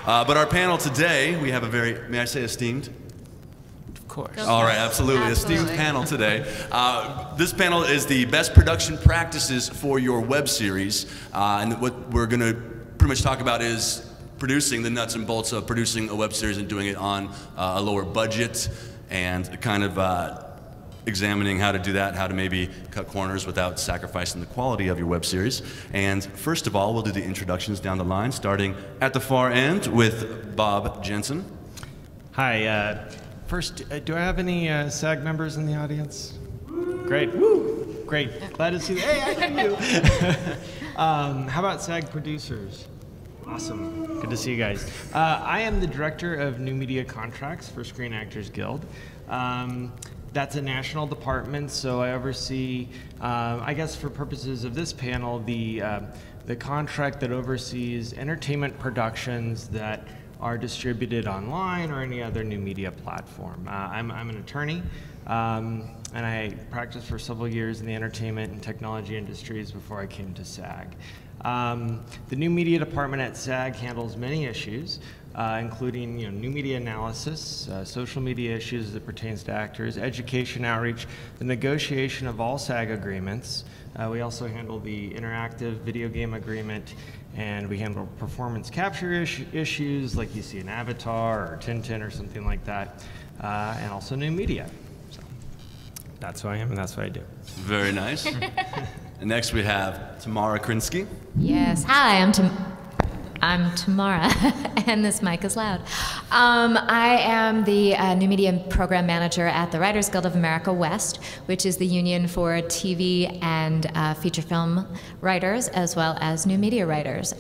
But our panel today, we have a very, may I say esteemed? Of course. All right, absolutely. Esteemed panel today. This panel is the best production practices for your web series. And what we're going to pretty much talk about is producing the nuts and bolts of producing a web series and doing it on a lower budget, and kind of examining how to do that, how to maybe cut corners without sacrificing the quality of your web series. And first of all, we'll do the introductions down the line, starting at the far end with Bob Jensen. Hi. First, do I have any SAG members in the audience? Great. Woo! Great. Glad to see you. Hey, I know you. How about SAG producers? Awesome. Good to see you guys. I am the director of new media contracts for Screen Actors Guild. That's a national department, so I oversee, I guess for purposes of this panel, the contract that oversees entertainment productions that are distributed online or any other new media platform. I'm an attorney, and I practiced for several years in the entertainment and technology industries before I came to SAG. The new media department at SAG handles many issues, including new media analysis, social media issues that pertains to actors, education outreach, the negotiation of all SAG agreements. We also handle the interactive video game agreement, and we handle performance capture issues like you see in Avatar or Tintin or something like that, and also new media. So that's who I am and that's what I do. Very nice. And next we have Tamara Krinsky. Yes, hi, I'm Tamara, and this mic is loud. I am the New Media Program Manager at the Writers Guild of America West, which is the union for TV and feature film writers, as well as new media writers.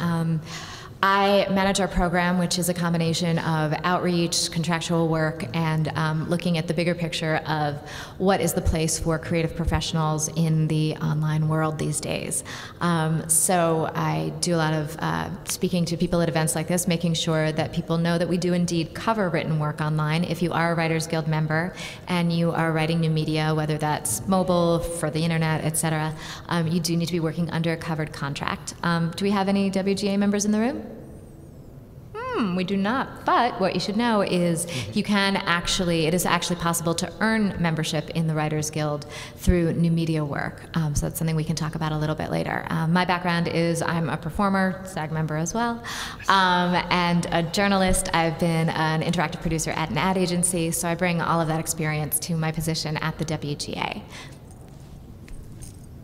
I manage our program, which is a combination of outreach, contractual work, and looking at the bigger picture of what is the place for creative professionals in the online world these days. So I do a lot of speaking to people at events like this, making sure that people know that we do indeed cover written work online. If you are a Writers Guild member and you are writing new media, whether that's mobile, for the internet, etc., you do need to be working under a covered contract. Do we have any WGA members in the room? We do not, but what you should know is you can actually, it is actually possible to earn membership in the Writers Guild through new media work. So that's something we can talk about a little bit later. My background is I'm a performer, SAG member as well, and a journalist. I've been an interactive producer at an ad agency, so I bring all of that experience to my position at the WGA.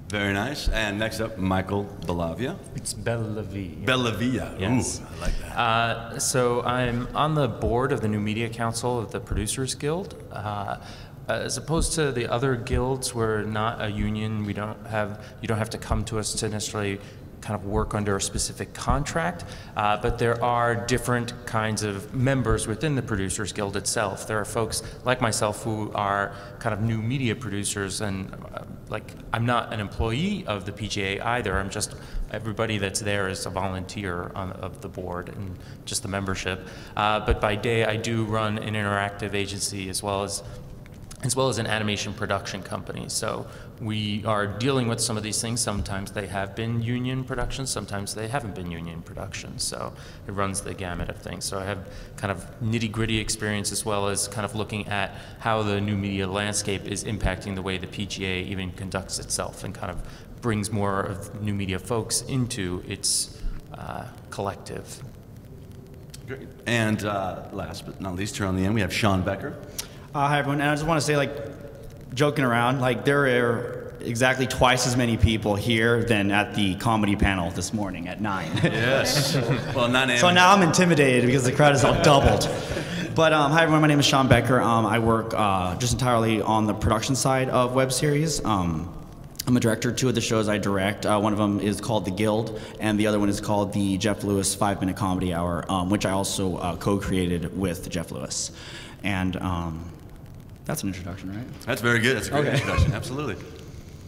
Very nice. And next up, Michael Bellavia. It's Bellavia. Bellavia. Yes. Ooh, I like that. So I'm on the board of the New Media Council of the Producers Guild. As opposed to the other guilds, we're not a union. You don't have to come to us to necessarily kind of work under a specific contract, but there are different kinds of members within the Producers Guild itself. There are folks like myself who are kind of new media producers, and I'm not an employee of the PGA either. I'm just, everybody that's there is a volunteer of the board and just the membership. But by day I do run an interactive agency as well as an animation production company. So we are dealing with some of these things. Sometimes they have been union productions, sometimes they haven't been union productions. So it runs the gamut of things. So I have kind of nitty-gritty experience as well as kind of looking at how the new media landscape is impacting the way the PGA even conducts itself and kind of brings more of new media folks into its collective. Great. And last but not least, here on the end, we have Sean Becker. Hi everyone, and I just want to say, joking around, there are exactly twice as many people here than at the comedy panel this morning at 9. Yes. Well, 9 a.m. So now I'm intimidated because the crowd is all doubled. But hi everyone, my name is Sean Becker. I work just entirely on the production side of web series. I'm a director. Two of the shows I direct. One of them is called The Guild, and the other one is called the Jeff Lewis 5-Minute Comedy Hour, which I also co-created with Jeff Lewis. And that's an introduction, right? That's very good. That's a great introduction. Absolutely.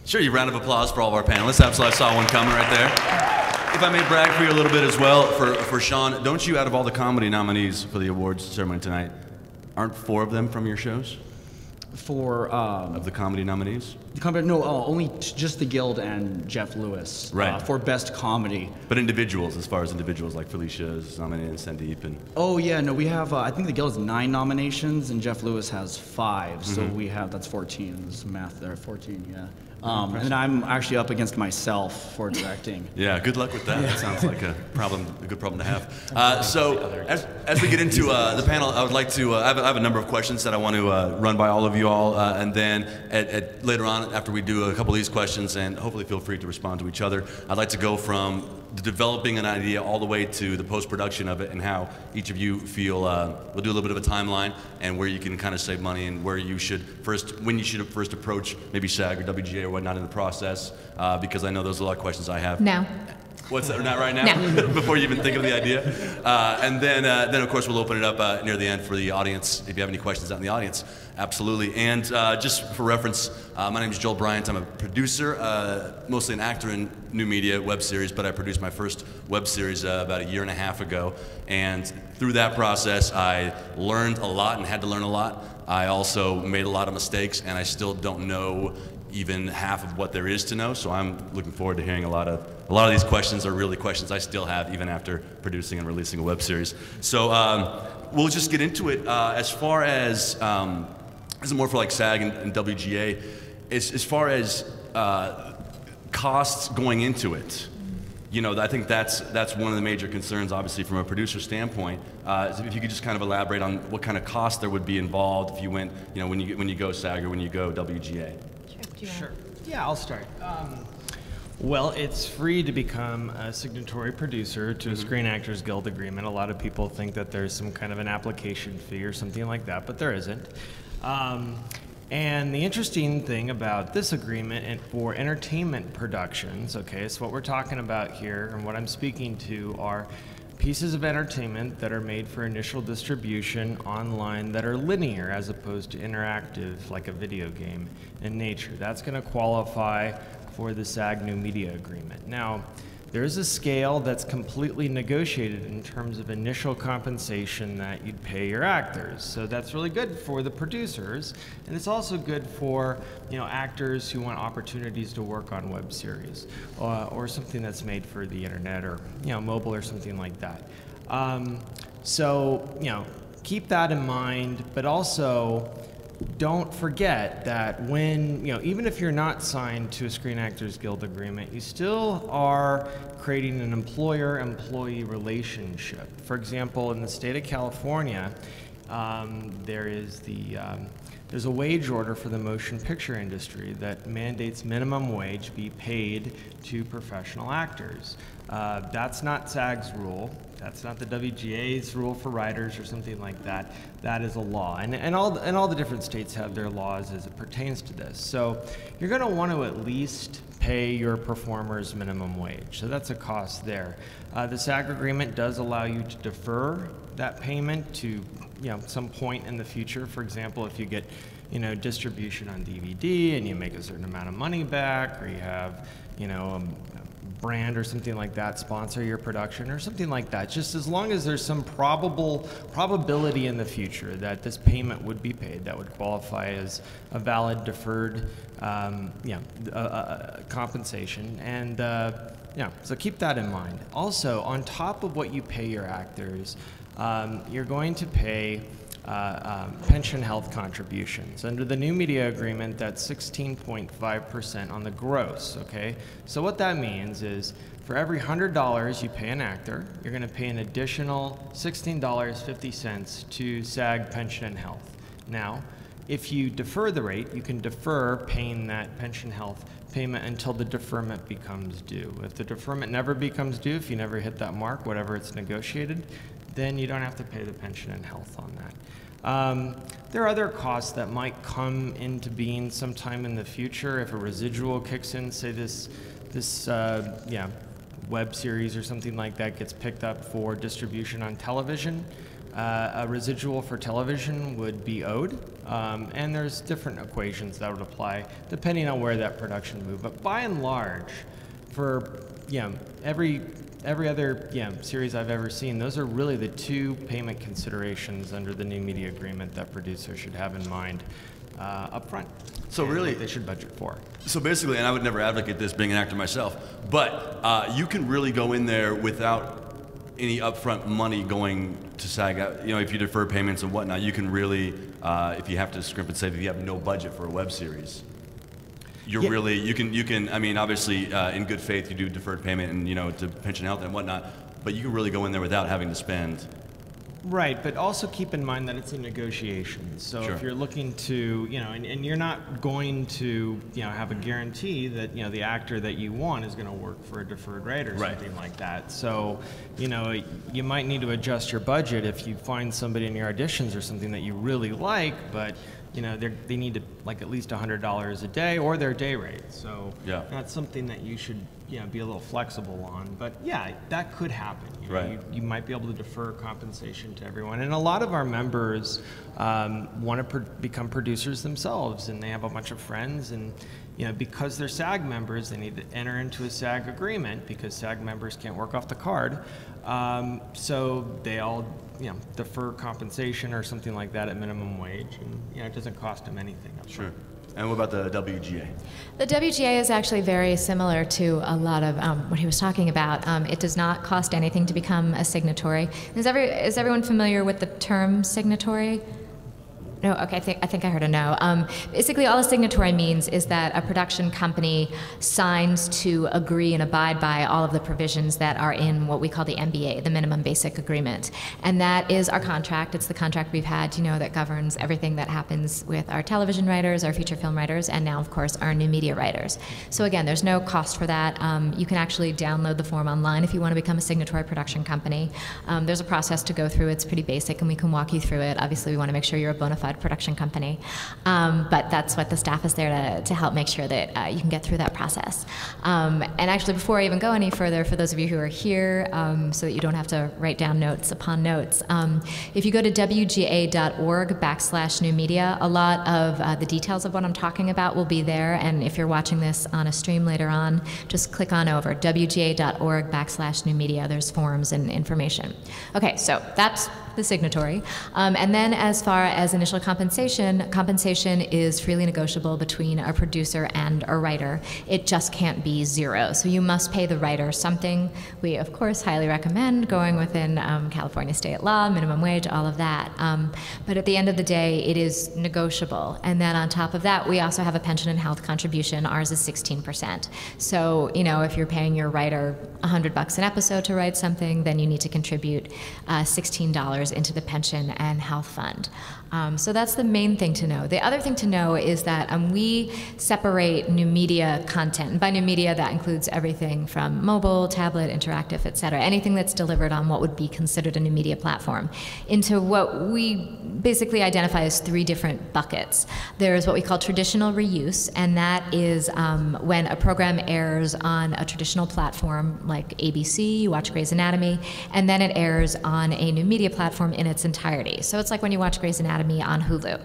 Sure, you round of applause for all of our panelists. Absolutely, I saw one coming right there. If I may brag for you a little bit as well, for Sean, don't you, out of all the comedy nominees for the awards ceremony tonight, aren't 4 of them from your shows? For of the comedy nominees? the company, no, only just the Guild and Jeff Lewis. Right. For best comedy. But individuals, as far as individuals, like Felicia's nominated and Sandeep and. Oh yeah, no, we have. I think the Guild has 9 nominations and Jeff Lewis has 5. So we have that's 14. There's math there, 14. Yeah. And I'm actually up against myself for directing. Yeah, good luck with that. That sounds like a good problem to have. So as we get into the panel, I would like to, I have a number of questions that I want to run by all of you all, and then later on, after we do a couple of these questions, and hopefully feel free to respond to each other, I'd like to go from developing an idea all the way to the post-production of it, and how each of you feel, we'll do a little bit of a timeline, and where you can kind of save money, and where you should when you should first approach maybe SAG or WGA or whatnot in the process, because I know there's a lot of questions I have. No. What's that? Not right now? No. Before you even think of the idea? And then of course, we'll open it up near the end for the audience. If you have any questions out in the audience, absolutely. And just for reference, my name is Joel Bryant. I'm a producer, mostly an actor in new media web series, but I produced my first web series about 1.5 years ago. And through that process, I learned a lot and had to learn a lot. I also made a lot of mistakes, and I still don't know even half of what there is to know. So I'm looking forward to hearing a lot of these questions are really questions I still have even after producing and releasing a web series. So we'll just get into it. As far as this is more for like SAG and WGA, as far as costs going into it. You know, I think that's one of the major concerns, obviously, from a producer standpoint. Is if you could just kind of elaborate on what kind of cost there would be involved if you went, you know, when you go SAG or when you go WGA. Sure. Yeah, I'll start. Well, it's free to become a signatory producer to a Screen Actors Guild agreement. A lot of people think that there's some kind of an application fee or something like that, but there isn't. And the interesting thing about this agreement and for entertainment productions, okay, so what we're talking about here and what I'm speaking to are pieces of entertainment that are made for initial distribution online that are linear as opposed to interactive like a video game in nature. That's going to qualify for the SAG New Media Agreement. Now, there's a scale that's completely negotiated in terms of initial compensation that you'd pay your actors. So that's really good for the producers, and it's also good for, you know, actors who want opportunities to work on web series or something that's made for the internet or, you know, mobile or something like that. So, you know, keep that in mind, but also don't forget that when, you know, even if you're not signed to a Screen Actors Guild agreement, you still are creating an employer-employee relationship. For example, in the state of California, there's a wage order for the motion picture industry that mandates minimum wage be paid to professional actors. That's not SAG's rule. That's not the WGA's rule for writers or something like that. That is a law. And all the different states have their laws as it pertains to this. So you're going to want to at least pay your performers minimum wage. So that's a cost there. The SAG agreement does allow you to defer that payment to, you know, some point in the future. For example, if you get, you know, distribution on DVD and you make a certain amount of money back, or you have, you know, brand or something like that sponsor your production or something like that. Just as long as there's some probability in the future that this payment would be paid, that would qualify as a valid deferred compensation. And so keep that in mind. Also, on top of what you pay your actors, you're going to pay pension health contributions. Under the new media agreement, that's 16.5% on the gross, okay? So what that means is for every $100 you pay an actor, you're gonna pay an additional $16.50 to SAG pension and health. Now, if you defer the rate, you can defer paying that pension health payment until the deferment becomes due. If the deferment never becomes due, if you never hit that mark, whatever it's negotiated, then you don't have to pay the pension and health on that. There are other costs that might come into being sometime in the future if a residual kicks in, say this web series or something like that gets picked up for distribution on television. A residual for television would be owed, and there's different equations that would apply depending on where that production moved. But by and large, for every other series I've ever seen, those are really the two payment considerations under the new media agreement that producers should have in mind up front. So really, they should budget for. So basically, and I would never advocate this being an actor myself, but you can really go in there without any upfront money going to SAG. You know, if you defer payments and whatnot, you can really, if you have to scrimp and save, if you have no budget for a web series, you're really, you can, I mean, obviously, in good faith, you do deferred payment and, you know, to pension health and whatnot, but you can really go in there without having to spend. Right, but also keep in mind that it's a negotiation. So Sure. if you're looking to, you know, and you're not going to, you know, have a guarantee that, you know, the actor that you want is going to work for a deferred rate or Right. something like that. So, you know, you might need to adjust your budget if you find somebody in your auditions or something that you really like, but, you know, they need to like at least $100 a day or their day rate. So Yeah. that's something that you should, you know, be a little flexible on. But yeah, that could happen. You know, Right. you might be able to defer compensation to everyone. And a lot of our members want to become producers themselves, and they have a bunch of friends. And you know, because they're SAG members, they need to enter into a SAG agreement because SAG members can't work off the card. So they all, you know, defer compensation or something like that at minimum wage, and you know, it doesn't cost them anything up front. Sure. And what about the WGA? The WGA is actually very similar to a lot of what he was talking about. It does not cost anything to become a signatory. Is everyone familiar with the term signatory? No, okay, I think I heard a no. Basically, all a signatory means is that a production company signs to agree and abide by all of the provisions that are in what we call the MBA, the Minimum Basic Agreement. And that is our contract. It's the contract we've had, you know, that governs everything that happens with our television writers, our feature film writers, and now, of course, our new media writers. So again, there's no cost for that. You can actually download the form online if you want to become a signatory production company. There's a process to go through. It's pretty basic, and we can walk you through it. Obviously, we want to make sure you're a bona fide production company, but that's what the staff is there to help make sure that you can get through that process. And actually, before I even go any further, for those of you who are here, so that you don't have to write down notes upon notes, if you go to wga.org/new media, a lot of the details of what I'm talking about will be there. And if you're watching this on a stream later on, just click on over wga.org/new media. There's forms and information. Okay, so that's the signatory. And then as far as initial compensation is freely negotiable between a producer and a writer. It just can't be zero. So you must pay the writer something. We, of course, highly recommend going within California state law, minimum wage, all of that. But at the end of the day, it is negotiable. And then on top of that, we also have a pension and health contribution. Ours is 16%. So, you know, if you're paying your writer $100 an episode to write something, then you need to contribute $16 into the pension and health fund. So that's the main thing to know. The other thing to know is that we separate new media content. And by new media, that includes everything from mobile, tablet, interactive, et cetera, anything that's delivered on what would be considered a new media platform, into what we basically identify as three different buckets. There's what we call traditional reuse, and that is when a program airs on a traditional platform like ABC, you watch Grey's Anatomy, and then it airs on a new media platform in its entirety. So it's like when you watch Grey's Anatomy on Hulu.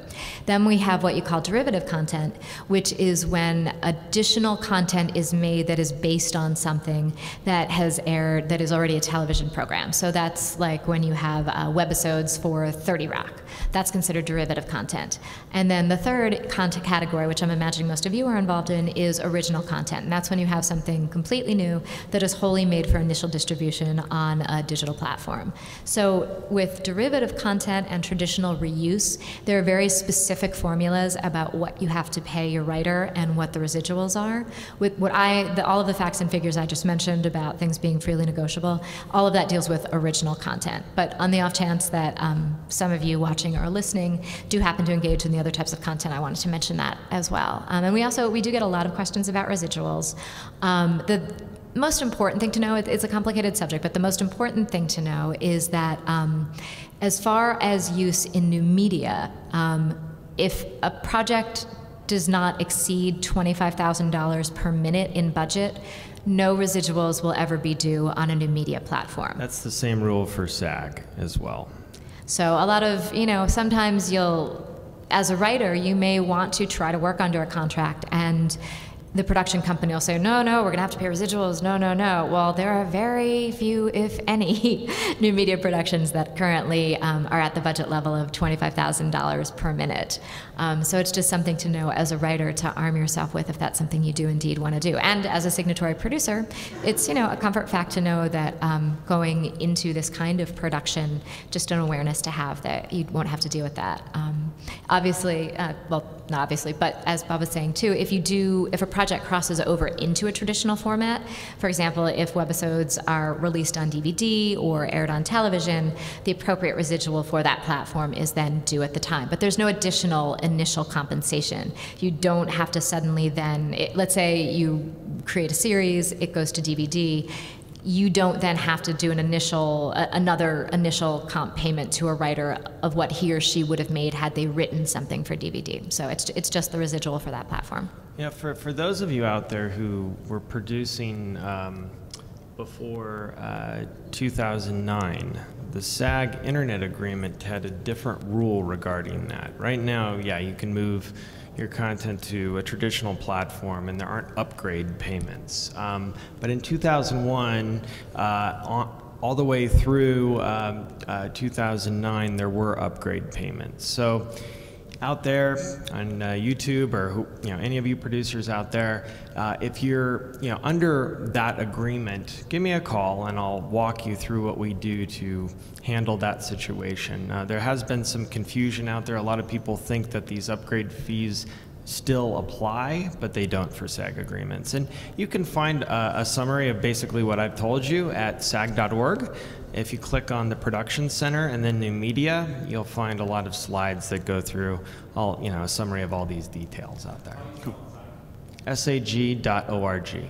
Then we have what you call derivative content, which is when additional content is made that is based on something that has aired, that is already a television program. So that's like when you have webisodes for 30 Rock. That's considered derivative content. And then the third content category, which I'm imagining most of you are involved in, is original content. And that's when you have something completely new that is wholly made for initial distribution on a digital platform. So with derivative content and traditional reuse, there are very specific formulas about what you have to pay your writer and what the residuals are. With what all of the facts and figures I just mentioned about things being freely negotiable, all of that deals with original content. But on the off chance that some of you watching or listening do happen to engage in the other types of content, I wanted to mention that as well. And we do get a lot of questions about residuals. The most important thing to know, it's a complicated subject, but the most important thing to know is that as far as use in new media, if a project does not exceed $25,000 per minute in budget, no residuals will ever be due on a new media platform. That's the same rule for SAG as well. So a lot of, sometimes as a writer, you may want to try to work under a contract, and the production company will say, no, we're going to have to pay residuals, no. Well, there are very few, if any, new media productions that currently are at the budget level of $25,000 per minute. So it's just something to know as a writer to arm yourself with if that's something you do indeed want to do. And as a signatory producer, it's a comfort fact to know that going into this kind of production, just an awareness to have that you won't have to deal with that. Obviously, well, not obviously, but as Bob was saying too, if a project crosses over into a traditional format, for example, if webisodes are released on DVD or aired on television, the appropriate residual for that platform is then due at the time. But there's no additional initial compensation. You don't have to suddenly then, let's say you create a series, it goes to DVD, you don't then have to do another initial comp payment to a writer of what he or she would have made had they written something for DVD. So it's just the residual for that platform. Yeah, for those of you out there who were producing before 2009, the SAG Internet Agreement had a different rule regarding that. Right now, yeah, you can move your content to a traditional platform and there aren't upgrade payments. But in 2001, all the way through 2009, there were upgrade payments. So out there on YouTube or any of you producers out there, if you're under that agreement, give me a call and I'll walk you through what we do to handle that situation. There has been some confusion out there. A lot of people think that these upgrade fees still apply, but they don't for SAG agreements. And you can find a summary of basically what I've told you at sag.org. If you click on the Production Center and then New Media, you'll find a lot of slides that go through a summary of all these details out there. Cool. sag.org.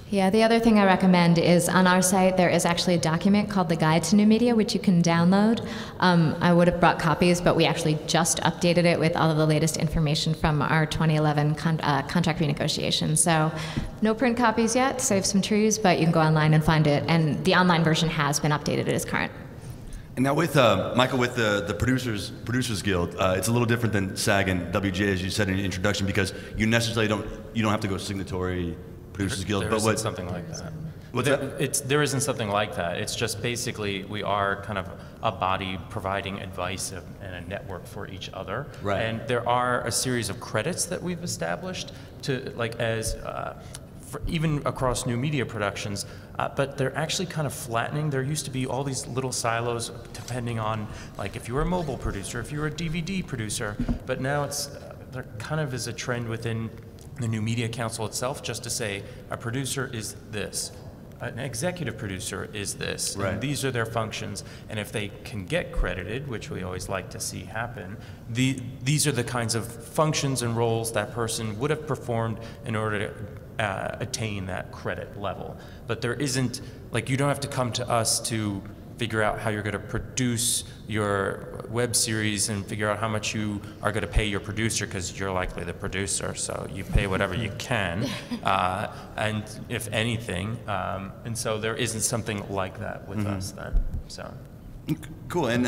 Yeah, the other thing I recommend is on our site there is actually a document called the Guide to New Media, which you can download. I would have brought copies, but we actually just updated it with all of the latest information from our 2011 contract renegotiation. So no print copies yet, save some trees, but you can go online and find it. And the online version has been updated, it is current. And now with Michael, with the Producers Guild, it's a little different than SAG and WGA, as you said in your introduction, because you necessarily don't have to go signatory Producers Guild. There isn't something like that. What's that? There isn't something like that. It's just basically we are kind of a body providing advice and a network for each other. Right. And there are a series of credits that we've established to even across new media productions, but they're actually kind of flattening. There used to be all these little silos depending on if you were a mobile producer, if you were a DVD producer, but now there kind of is a trend within the New Media Council itself just to say a producer is this, an executive producer is this, right. And these are their functions, and if they can get credited, which we always like to see happen, these are the kinds of functions and roles that person would have performed in order to attain that credit level. But there isn't, you don't have to come to us to figure out how you're going to produce your web series and figure out how much you are going to pay your producer, because you're likely the producer, so you pay whatever you can, and if anything, and so there isn't something like that with us then. So cool. And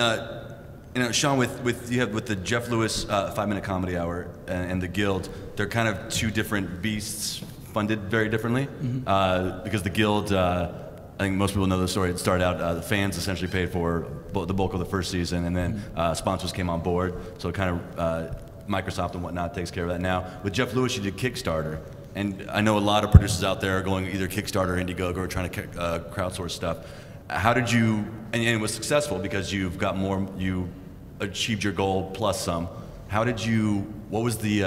Sean, with the Jeff Lewis 5-minute comedy hour and the Guild, they're kind of two different beasts, funded very differently, because the Guild, I think most people know the story. It started out, the fans essentially paid for the bulk of the first season, and then sponsors came on board. So kind of Microsoft and whatnot takes care of that now. With Jeff Lewis, you did Kickstarter. And I know a lot of producers out there are going either Kickstarter or Indiegogo or trying to crowdsource stuff. How did you, and it was successful because you've got more, you achieved your goal plus some. How did you, what was the,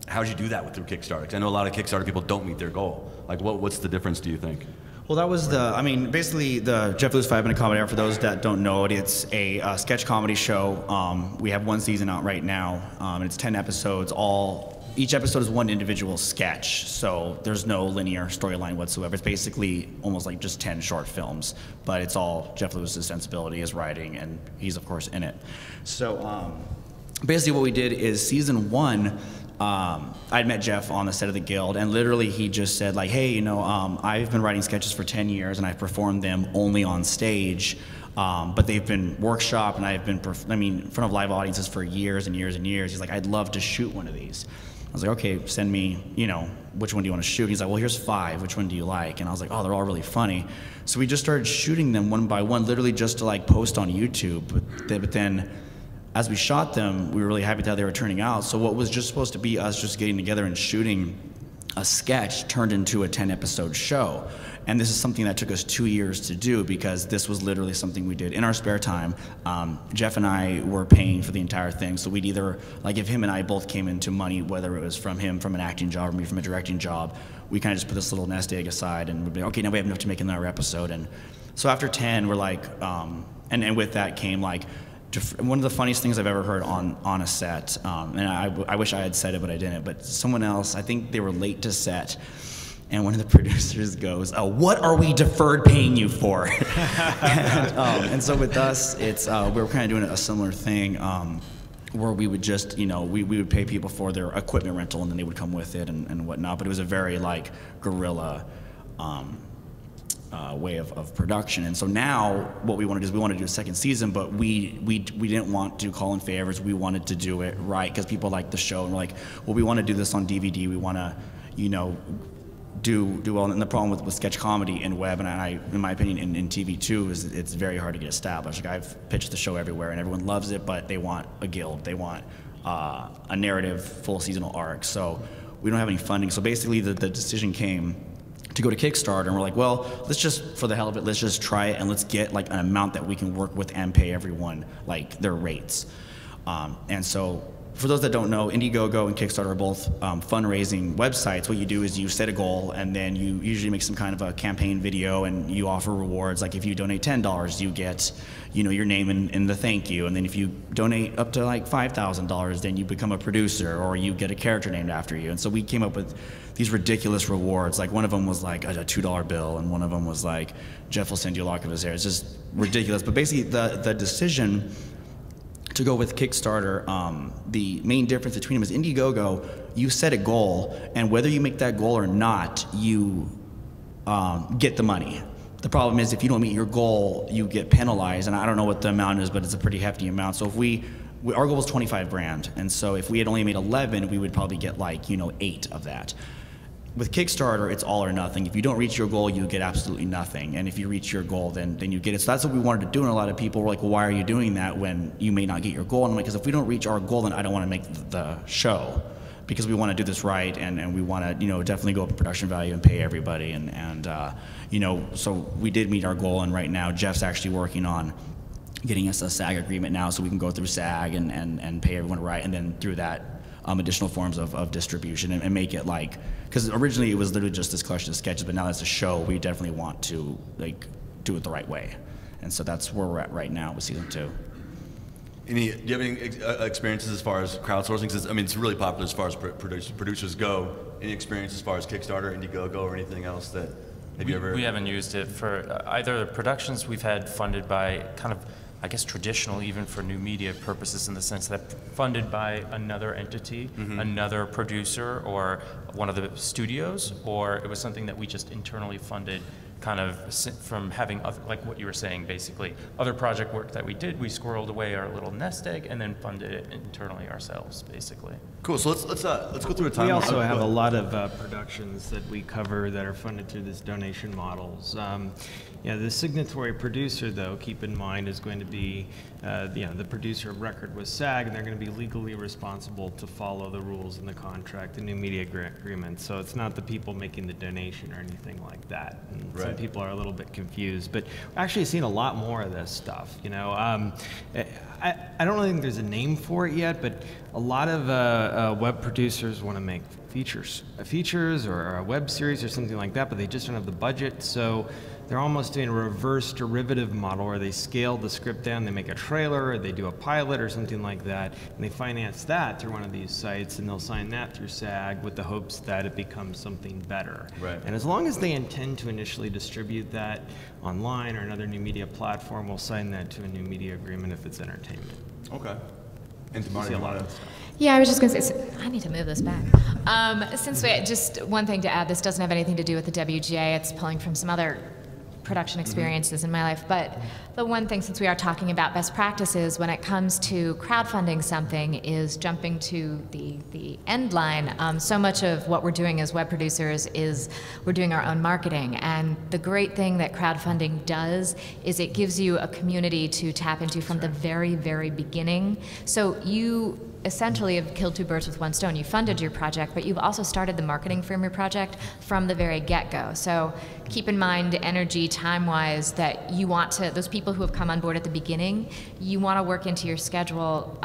how did you do that through Kickstarter? Because I know a lot of Kickstarter people don't meet their goal. What's the difference, do you think? Well, that was basically the Jeff Lewis 5-minute comedy hour. For those that don't know it, it's a sketch comedy show. We have one season out right now, and it's 10 episodes. Each episode is one individual sketch, so there's no linear storyline whatsoever. It's basically almost like just 10 short films, but it's all Jeff Lewis's sensibility, his writing, and he's of course in it. So basically what we did is season 1, I'd met Jeff on the set of the Guild, and literally he just said hey, I've been writing sketches for 10 years and I've performed them only on stage, but they've been workshopped and I've been in front of live audiences for years and years and years. He's like, I'd love to shoot one of these. was like, okay, send me, you know, which one do you want to shoot? He's like, well, here's 5. Which one do you like? And I was like, oh, they're all really funny. So we just started shooting them one by one, literally just to like post on YouTube. But then as we shot them, we were really happy with how they were turning out. So what was just supposed to be us just getting together and shooting a sketch turned into a 10-episode show. And this is something that took us 2 years to do, because this was literally something we did in our spare time. Jeff and I were paying for the entire thing, so we'd either, like if him and I both came into money, whether it was from him from an acting job or me from a directing job, we kind of just put this little nest egg aside and we'd be like, okay, now we have enough to make another episode. And so after 10, we're like, and with that came like, one of the funniest things I've ever heard on a set, and I wish I had said it, but I didn't, but someone else, I think they were late to set, and one of the producers goes, what are we deferred paying you for? and so with us, it's, we were kind of doing a similar thing, where we would just, you know, we would pay people for their equipment rental, and then they would come with it and whatnot, but it was a very like guerrilla way of production. And so now what we want to do is we want to do a second season, but we didn't want to call in favors. We wanted to do it right because people like the show, and we're like, well, we want to do this on DVD. We want to, you know, do well. And the problem with sketch comedy and web, and I, in my opinion, in TV too, is it's very hard to get established. Like I've pitched the show everywhere, and everyone loves it, but they want a guild. They want a narrative, full seasonal arc. So we don't have any funding. So basically, the decision came to go to Kickstarter, and we're like, well, let's just, for the hell of it, let's just try it, and let's get like an amount that we can work with and pay everyone like their rates. And so for those that don't know, Indiegogo and Kickstarter are both fundraising websites. What you do is you set a goal, and then you usually make some kind of a campaign video, and you offer rewards. Like if you donate $10, you get, you know, your name in the thank you. And then if you donate up to like $5,000, then you become a producer, or you get a character named after you. And so we came up with these ridiculous rewards. Like one of them was like a $2 bill, and one of them was like, Jeff will send you a lock of his hair. It's just ridiculous. But basically the decision to go with Kickstarter, the main difference between them is Indiegogo, you set a goal, and whether you make that goal or not, you get the money. The problem is if you don't meet your goal, you get penalized, and I don't know what the amount is, but it's a pretty hefty amount. So if our goal was 25 grand, and so if we had only made 11, we would probably get like, you know, 8 of that. With Kickstarter, it's all or nothing. If you don't reach your goal, you get absolutely nothing. And if you reach your goal, then you get it. So that's what we wanted to do. And a lot of people were like, well, why are you doing that when you may not get your goal? And I'm like, because if we don't reach our goal, then I don't want to make the show. Because we want to do this right, and we want to, you know, definitely go up in production value and pay everybody. And you know, so we did meet our goal. And right now, Jeff's actually working on getting us a SAG agreement now, so we can go through SAG and pay everyone right. And then through that, additional forms of distribution and make it like, because originally it was literally just this collection of sketches, but now that's a show, we definitely want to like do it the right way. And so that's where we're at right now with season 2. Do you have any experiences as far as crowdsourcing? 'Cause I mean, it's really popular as far as producers go. Any experience as far as Kickstarter, Indiegogo, or anything else that, have you ever? We haven't used it for either the productions we've had funded by kind of, I guess, traditional, even for new media purposes, in the sense that funded by another entity, another producer, or one of the studios, or it was something that we just internally funded, kind of from having other, like what you were saying, basically other project work that we did, we squirreled away our little nest egg and then funded it internally ourselves, basically. Cool. So let's go through a timeline. We also have a lot of productions that we cover that are funded through this donation models. Yeah, the signatory producer, though, keep in mind, is going to be the producer of record with SAG, and they're going to be legally responsible to follow the rules in the contract, the new media agreement. So it's not the people making the donation or anything like that. And right. Some people are a little bit confused, but we've actually seen a lot more of this stuff. You know, I don't really think there's a name for it yet, but a lot of web producers want to make features or a web series or something like that, but they just don't have the budget. So they're almost doing a reverse derivative model where they scale the script down, they make a trailer, or they do a pilot or something like that, and they finance that through one of these sites, and they'll sign that through SAG with the hopes that it becomes something better. Right. And as long as they intend to initially distribute that online or another new media platform, we'll sign that to a new media agreement if it's entertainment. Okay. And Tamara, See a lot of stuff. Yeah, I was just going to say, I need to move this back. Just one thing to add, this doesn't have anything to do with the WGA. It's pulling from some other production experiences in my life. But the one thing, since we are talking about best practices, when it comes to crowdfunding something, is jumping to the end line. So much of what we're doing as web producers is we're doing our own marketing. And the great thing that crowdfunding does is it gives you a community to tap into from the very, very beginning. So you essentially have killed two birds with one stone. You funded your project, but you've also started the marketing for your project from the very get-go. So keep in mind, energy, time-wise, that you want to, those people who have come on board at the beginning, you want to work into your schedule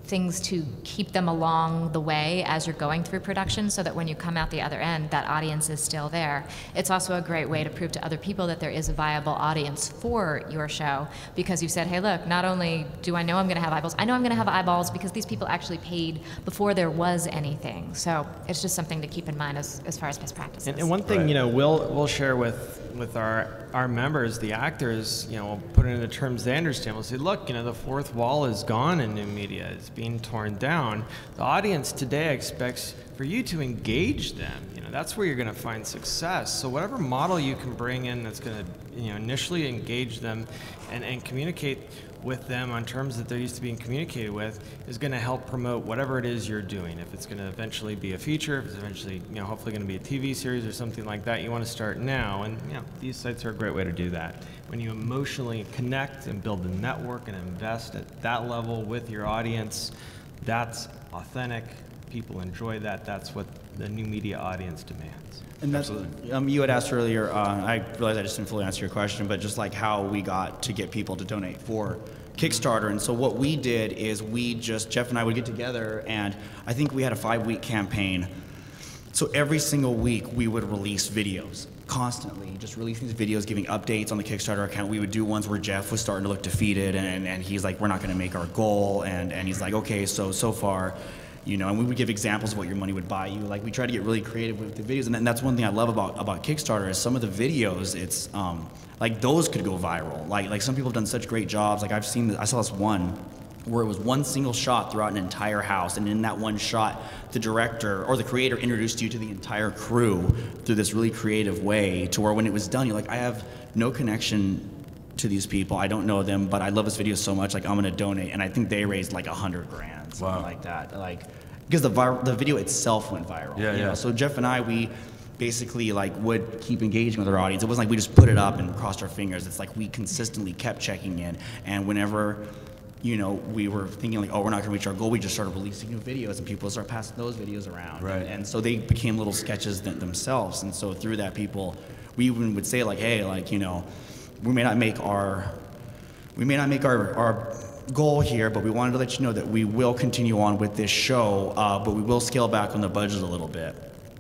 things to keep them along the way as you're going through production, so that when you come out the other end, that audience is still there. It's also a great way to prove to other people that there is a viable audience for your show, because you said, hey, look, not only do I know I'm going to have eyeballs, I know I'm going to have eyeballs because these people actually paid before there was anything. So it's just something to keep in mind as far as best practices. And one thing, you know, we'll share with our members, the actors, you know, we'll put it into terms they understand. We'll say, look, you know, the fourth wall is gone in new media. It's being torn down. The audience today expects for you to engage them. You know, that's where you're going to find success. So whatever model you can bring in that's going to, you know, initially engage them and communicate with them on terms that they're used to being communicated with is going to help promote whatever it is you're doing. If it's going to eventually be a feature, if it's eventually, you know, hopefully going to be a TV series or something like that, you want to start now. And, you know, these sites are a great way to do that. When you emotionally connect and build a network and invest at that level with your audience, that's authentic. People enjoy that. That's what the new media audience demands. And that's, you had asked earlier, I realized I just didn't fully answer your question, but just like how we got to get people to donate for Kickstarter. And so what we did is Jeff and I would get together, and I think we had a 5-week campaign. So every single week we would release videos, constantly, just releasing these videos, giving updates on the Kickstarter account. We would do ones where Jeff was starting to look defeated, and he's like, we're not gonna make our goal, and he's like, okay, so far, you know, and we would give examples of what your money would buy you. Like, we try to get really creative with the videos, and that's one thing I love about Kickstarter is some of the videos, it's, like those could go viral. Like some people have done such great jobs. Like I saw this one where it was one single shot throughout an entire house, and in that one shot, the director or the creator introduced you to the entire crew through this really creative way, to where when it was done, you're like, I have no connection to these people, I don't know them, but I love this video so much, like I'm gonna donate. And I think they raised like $100,000, something like that. Like, because the video itself went viral. Yeah, you know? So Jeff and I, we basically like would keep engaging with our audience. It wasn't like we just put it up and crossed our fingers. It's like we consistently kept checking in, and whenever, you know, we were thinking like, oh, we're not gonna reach our goal, we just started releasing new videos, and people start passing those videos around. Right. And so they became little sketches themselves. And so through that, we even would say like, hey, like, you know, we may not make our goal here, but we wanted to let you know that we will continue on with this show, but we will scale back on the budget a little bit.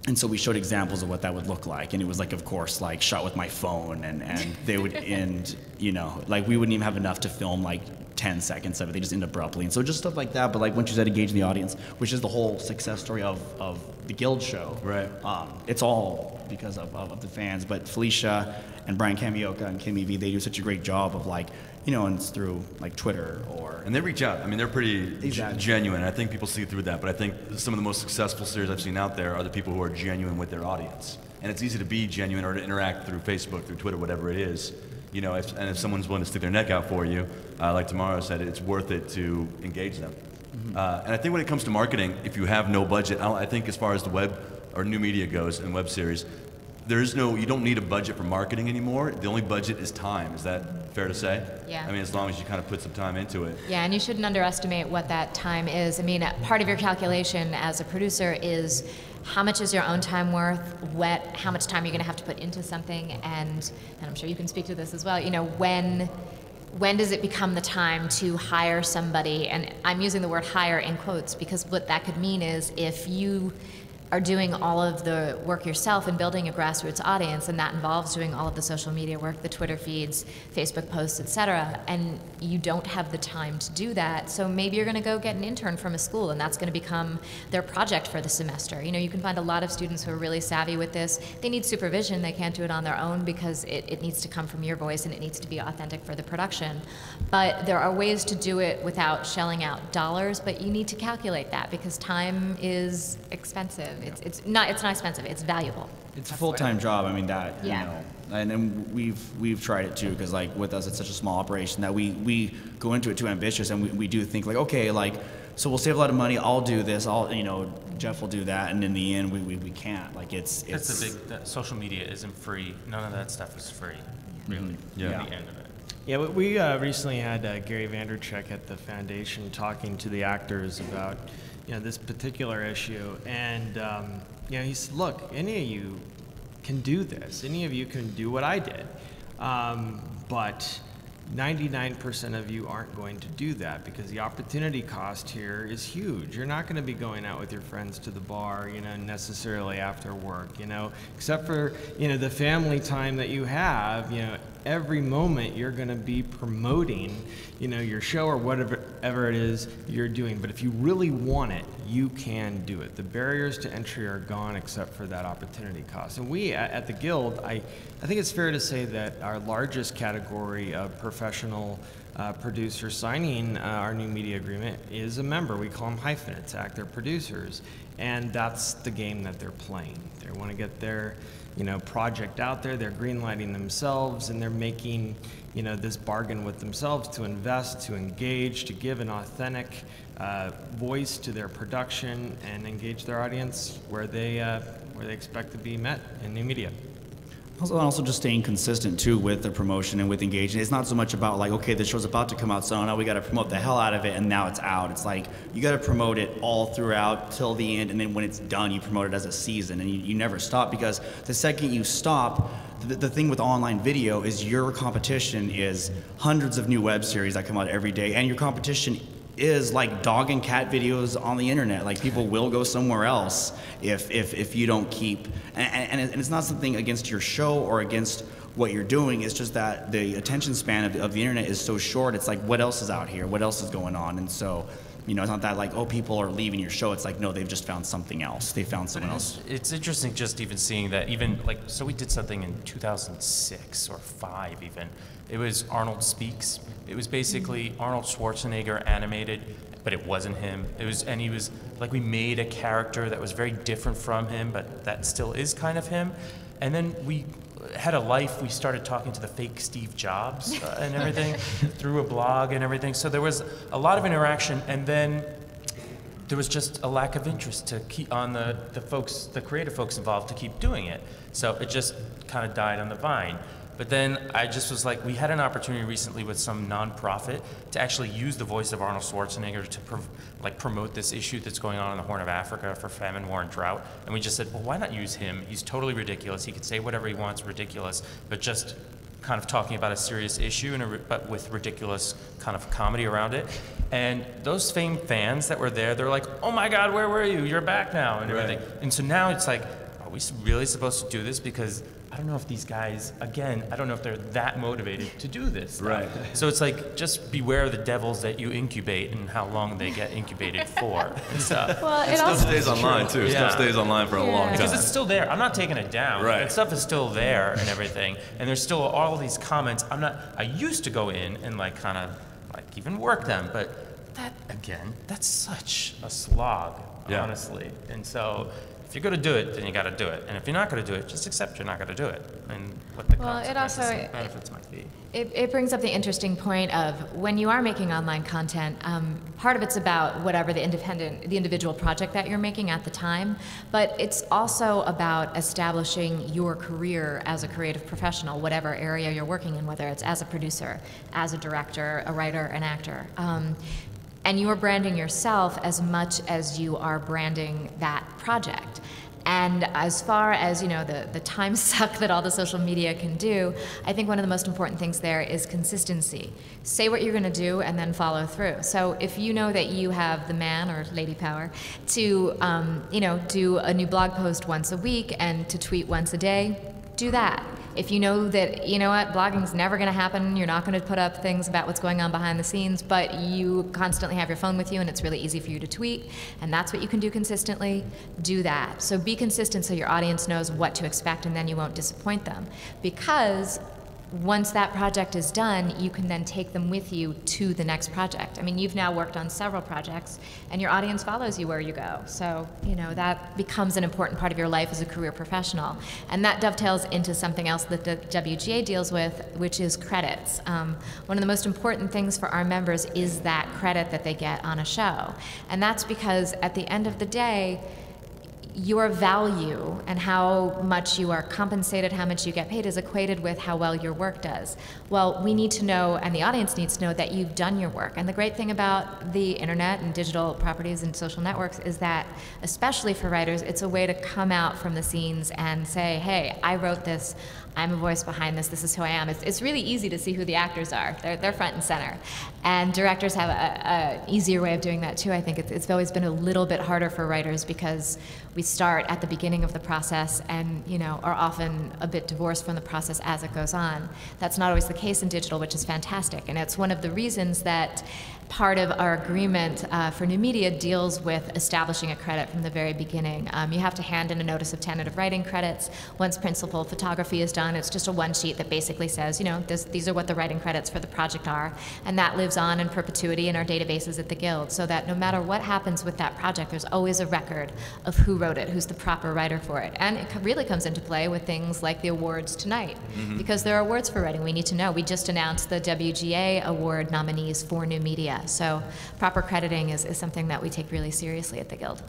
And so we showed examples of what that would look like, and it was like, of course, like shot with my phone, and they would end, you know, like we wouldn't even have enough to film like 10 seconds of it. They just end abruptly. And so just stuff like that, but like once you said engage the audience, which is the whole success story of the Guild show. Right. It's all because of the fans, but Felicia and Brian Kamioka and Kim Evie, they do such a great job of like, you know, and it's through like Twitter or... And they reach out. I mean, they're pretty genuine. I think people see through that, but I think some of the most successful series I've seen out there are the people who are genuine with their audience. And it's easy to be genuine or to interact through Facebook, through Twitter, whatever it is. You know, if someone's willing to stick their neck out for you, like Tamara said, it's worth it to engage them. Mm-hmm. And I think when it comes to marketing, if you have no budget, I think as far as the web or new media goes and web series, you don't need a budget for marketing anymore. The only budget is time. Is that fair to say? Yeah. I mean, as long as you kind of put some time into it. Yeah, and you shouldn't underestimate what that time is. I mean, part of your calculation as a producer is how much is your own time worth, how much time you're going to have to put into something, and I'm sure you can speak to this as well, you know, when does it become the time to hire somebody? And I'm using the word hire in quotes because what that could mean is if you are doing all of the work yourself and building a grassroots audience, and that involves doing all of the social media work, the Twitter feeds, Facebook posts, etc., and you don't have the time to do that, so maybe you're going to go get an intern from a school, and that's going to become their project for the semester. You know, you can find a lot of students who are really savvy with this. They need supervision. They can't do it on their own because it needs to come from your voice, and it needs to be authentic for the production. But there are ways to do it without shelling out dollars, but you need to calculate that because time is expensive. It's not expensive, it's valuable. It's a full-time job. I mean, that, you know, And then we've tried it too, because like with us, it's such a small operation that we go into it too ambitious, and we do think like, okay, like, so we'll save a lot of money. I'll do this. Jeff will do that, and in the end, we can't. Like it's. That's the big. That social media isn't free. None of that stuff is free. Really. Yeah. At the end of it. Yeah, we recently had Gary Vanderchek at the foundation talking to the actors about, this particular issue, and he said, look, any of you can do this. Any of you can do what I did, but 99% of you aren't going to do that because the opportunity cost here is huge. You're not going to be going out with your friends to the bar, necessarily after work, except for, the family time that you have, every moment you're going to be promoting, your show or whatever it is you're doing. But if you really want it, you can do it. The barriers to entry are gone except for that opportunity cost. And we at the Guild, I think it's fair to say that our largest category of professional producers signing our new media agreement is a member. We call them hyphenates, actor producers. And that's the game that they're playing. They want to get their project out there. They're greenlighting themselves, and they're making, this bargain with themselves to invest, to engage, to give an authentic voice to their production and engage their audience where they expect to be met in new media. Also just staying consistent too with the promotion and with engagement. It's not so much about like, okay, the show's about to come out, so now we got to promote the hell out of it, and now it's out. It's like you got to promote it all throughout till the end, and then when it's done, you promote it as a season, and you never stop, because the second you stop, the thing with online video is your competition is hundreds of new web series that come out every day, and your competition is like dog and cat videos on the internet. Like people will go somewhere else if you don't keep, and it's not something against your show or against what you're doing. It's just that the attention span of the internet is so short. It's like, what else is out here? What else is going on? And so, it's not that like, oh, people are leaving your show. It's like, no, they've just found something else. They found someone else. It's interesting just even seeing that, so we did something in 2006 or 5 even. It was Arnold Speaks. It was basically Arnold Schwarzenegger animated, but it wasn't him. He was like, we made a character that was very different from him, but that still is kind of him. And then we had a life. We started talking to the fake Steve Jobs and everything through a blog and everything. So there was a lot of interaction, and then there was just a lack of interest to keep on the creative folks involved to keep doing it. So it just kind of died on the vine. But then I just was like, we had an opportunity recently with some nonprofit to actually use the voice of Arnold Schwarzenegger to promote this issue that's going on in the Horn of Africa for famine, war, and drought. And we just said, well, why not use him? He's totally ridiculous. He could say whatever he wants, ridiculous, but just kind of talking about a serious issue, but with ridiculous kind of comedy around it. And those same fans that were there, they're like, oh my God, where were you? You're back now, and everything. Right. And so now it's like, are we really supposed to do this? Because I don't know if these guys, again, I don't know if they're that motivated to do this stuff. Right. So it's like, just beware of the devils that you incubate and how long they get incubated for. Well, it stuff stays online too. Yeah. Stuff stays online for a long time. Because it's still there. I'm not taking it down. Right. That stuff is still there and everything. And there's still all these comments. I used to go in and kind of even work them, but that, again, that's such a slog, honestly. And so if you're going to do it, then you got to do it. And if you're not going to do it, just accept you're not going to do it. And what the consequences and benefits might be. It brings up the interesting point of when you are making online content, part of it's about whatever the individual project that you're making at the time, but it's also about establishing your career as a creative professional, whatever area you're working in, whether it's as a producer, as a director, a writer, an actor. And you are branding yourself as much as you are branding that project. And as far as the time suck that all the social media can do, I think one of the most important things there is consistency. Say what you're going to do and then follow through. So if you know that you have the man or lady power to do a new blog post once a week and to tweet once a day, do that. If you know that, blogging's never going to happen, you're not going to put up things about what's going on behind the scenes, but you constantly have your phone with you and it's really easy for you to tweet, and that's what you can do consistently, do that. So be consistent so your audience knows what to expect and then you won't disappoint them. Because once that project is done, you can then take them with you to the next project. I mean, you've now worked on several projects, and your audience follows you where you go. So, you know, that becomes an important part of your life as a career professional. And that dovetails into something else that the WGA deals with, which is credits. One of the most important things for our members is that credit that they get on a show. And that's because at the end of the day, your value and how much you are compensated, how much you get paid, is equated with how well your work does. Well, we need to know, and the audience needs to know, that you've done your work. And the great thing about the internet and digital properties and social networks is that, especially for writers, it's a way to come out from the scenes and say, hey, I wrote this, I'm a voice behind this, this is who I am. It's really easy to see who the actors are. They're front and center. And directors have an easier way of doing that too. I think it's always been a little bit harder for writers because we start at the beginning of the process and, you know, are often a bit divorced from the process as it goes on. That's not always the case in digital, which is fantastic. And it's one of the reasons that part of our agreement for new media deals with establishing a credit from the very beginning. You have to hand in a notice of tentative writing credits. Once principal photography is done, it's just a one sheet that basically says, you know, these are what the writing credits for the project are, and that lives on in perpetuity in our databases at the Guild, so that no matter what happens with that project, there's always a record of who wrote it, who's the proper writer for it. And it really comes into play with things like the awards tonight, because there are awards for writing. We need to know. We just announced the WGA award nominees for new media. So proper crediting is something that we take really seriously at the Guild.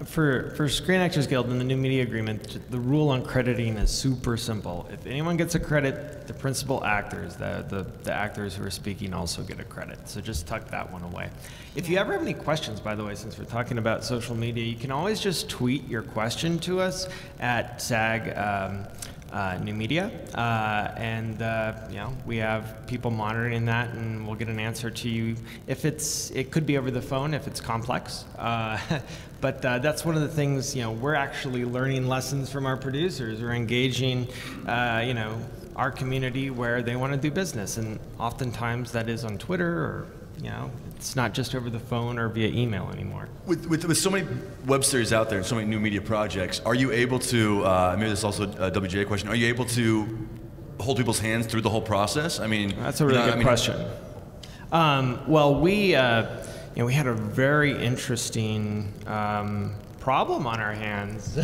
For Screen Actors Guild and the new media agreement, the rule on crediting is super simple. If anyone gets a credit, the principal actors, the actors who are speaking, also get a credit. So just tuck that one away. If you ever have any questions, by the way, since we're talking about social media, you can always just tweet your question to us at SAG New Media, and you know, we have people monitoring that, and we'll get an answer to you. If it could be over the phone if it's complex, but that's one of the things, you know, we're actually learning lessons from our producers. We're engaging, you know, our community where they want to do business, and oftentimes that is on Twitter, or, you know, it's not just over the phone or via email anymore. With so many web series out there and so many new media projects, are you able to, maybe this is also a WGA question, are you able to hold people's hands through the whole process? I mean, that's a really good question. Well, we had a very interesting problem on our hands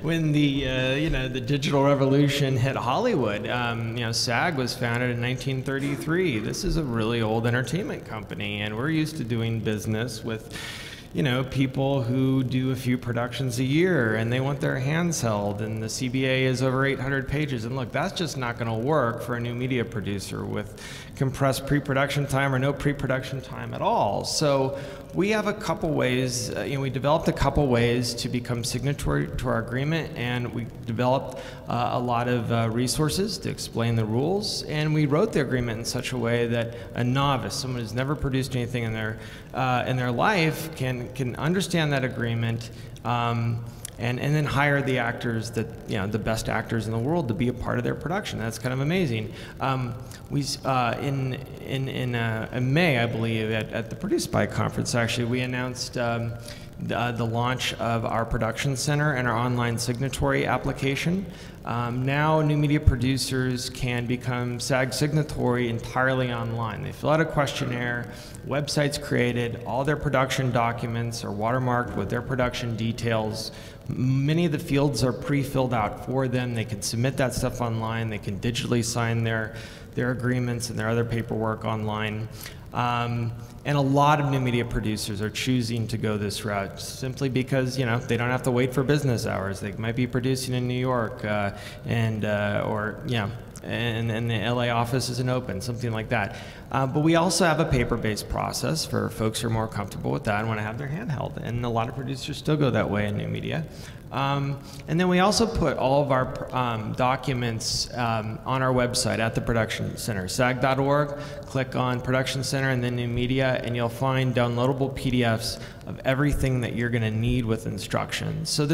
when the digital revolution hit Hollywood. SAG was founded in 1933. This is a really old entertainment company, and we're used to doing business with people who do a few productions a year, and they want their hands held, and the CBA is over 800 pages. And look, that's just not going to work for a new media producer with compressed pre-production time or no pre-production time at all. So we have a couple ways, we developed a couple ways to become signatory to our agreement, and we developed a lot of resources to explain the rules, and we wrote the agreement in such a way that a novice, someone who's never produced anything in their life, can understand that agreement, and then hire the actors that, the best actors in the world to be a part of their production. That's kind of amazing. In May, I believe, at the Produce By conference, actually, we announced the launch of our production center and our online signatory application. Now new media producers can become SAG signatory entirely online. They fill out a questionnaire, website's created, all their production documents are watermarked with their production details. Many of the fields are pre-filled out for them. They can submit that stuff online. They can digitally sign their agreements and their other paperwork online. And a lot of new media producers are choosing to go this route simply because, they don't have to wait for business hours. They might be producing in New York, and the LA office isn't open, something like that. But we also have a paper-based process for folks who are more comfortable with that and want to have their hand held. And a lot of producers still go that way in new media. And then we also put all of our documents on our website at the Production Center, sag.org. Click on Production Center and then New Media, and you'll find downloadable PDFs of everything that you're going to need with instructions. So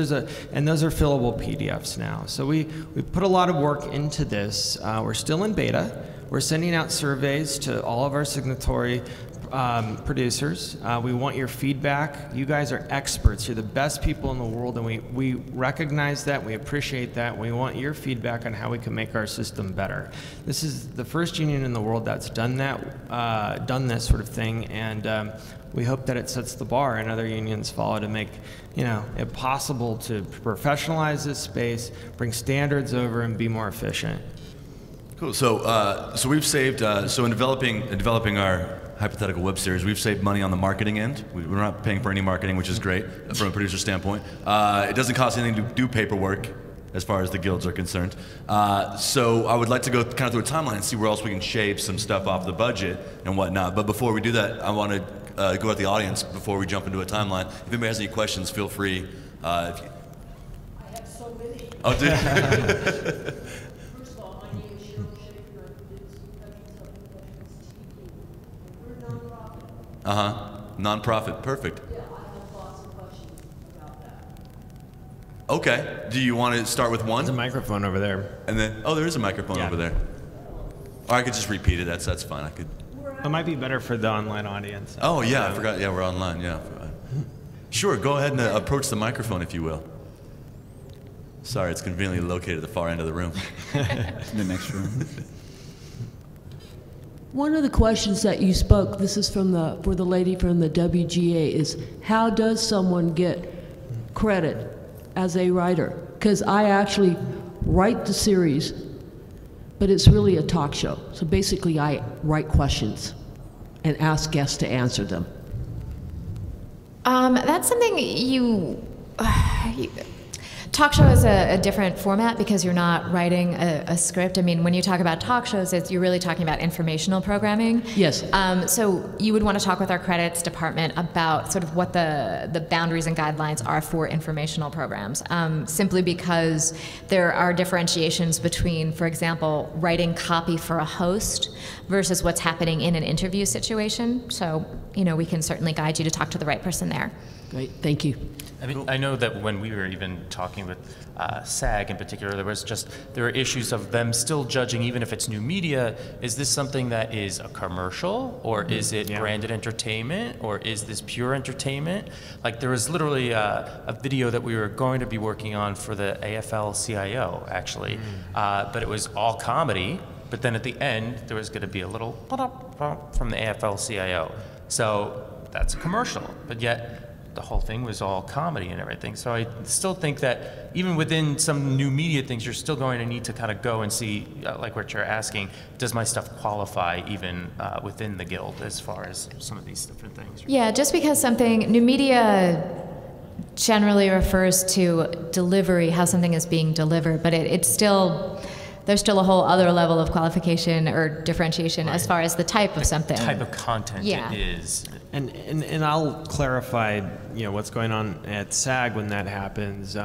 and those are fillable PDFs now. So we put a lot of work into this. We're still in beta. We're sending out surveys to all of our signatory producers. We want your feedback. You guys are experts. You're the best people in the world, and we recognize that. We appreciate that. We want your feedback on how we can make our system better. This is the first union in the world that's done that, done this sort of thing, and we hope that it sets the bar and other unions follow to make, it possible to professionalize this space, bring standards over, and be more efficient. Cool. So, so we've saved. So in developing our hypothetical web series, we've saved money on the marketing end. We're not paying for any marketing, which is great from a producer standpoint. It doesn't cost anything to do paperwork, as far as the guilds are concerned. So I would like to go kind of through a timeline and see where else we can shave some stuff off the budget and whatnot. But before we do that, I want to go at the audience before we jump into a timeline. If anybody has any questions, feel free. I have so many. Oh, dude. First of all, my name is Cheryl Schaefer. It's Veterans of Veterans TV. We're nonprofit. Nonprofit. Perfect. Yeah, I have lots of questions about that. Okay. Do you want to start with one? There's a microphone over there. And then, oh, there is a microphone over there. Or I could just repeat it. That's fine. I could. It might be better for the online audience. Oh yeah, I forgot. Yeah, we're online. Yeah. Sure. Go ahead and approach the microphone, if you will. Sorry, it's conveniently located at the far end of the room. The next room. One of the questions that you spoke, this is for the lady from the WGA, is how does someone get credit as a writer? Because I actually write the series, but it's really a talk show. So basically I write questions and ask guests to answer them. That's something talk show is a different format because you're not writing a script. I mean, when you talk about talk shows, you're really talking about informational programming. Yes. So you would want to talk with our credits department about sort of what the boundaries and guidelines are for informational programs, simply because there are differentiations between, for example, writing copy for a host versus what's happening in an interview situation. So, we can certainly guide you to talk to the right person there. Great, thank you. I mean, I know that when we were even talking with SAG in particular, there were issues of them still judging, even if it's new media, is this something that is a commercial, or is it branded entertainment, or is this pure entertainment? Like, there was literally a video that we were going to be working on for the AFL-CIO, actually, but it was all comedy, but then at the end, there was going to be a little from the AFL-CIO. So that's a commercial, but yet the whole thing was all comedy and everything. So I still think that even within some new media things, you're still going to need to kind of go and see, like what you're asking, does my stuff qualify even within the guild as far as some of these different things? Yeah, just because new media generally refers to delivery, how something is being delivered, but there's still a whole other level of qualification or differentiation as far as the type of something. The type of content it is. And I'll clarify, what's going on at SAG when that happens.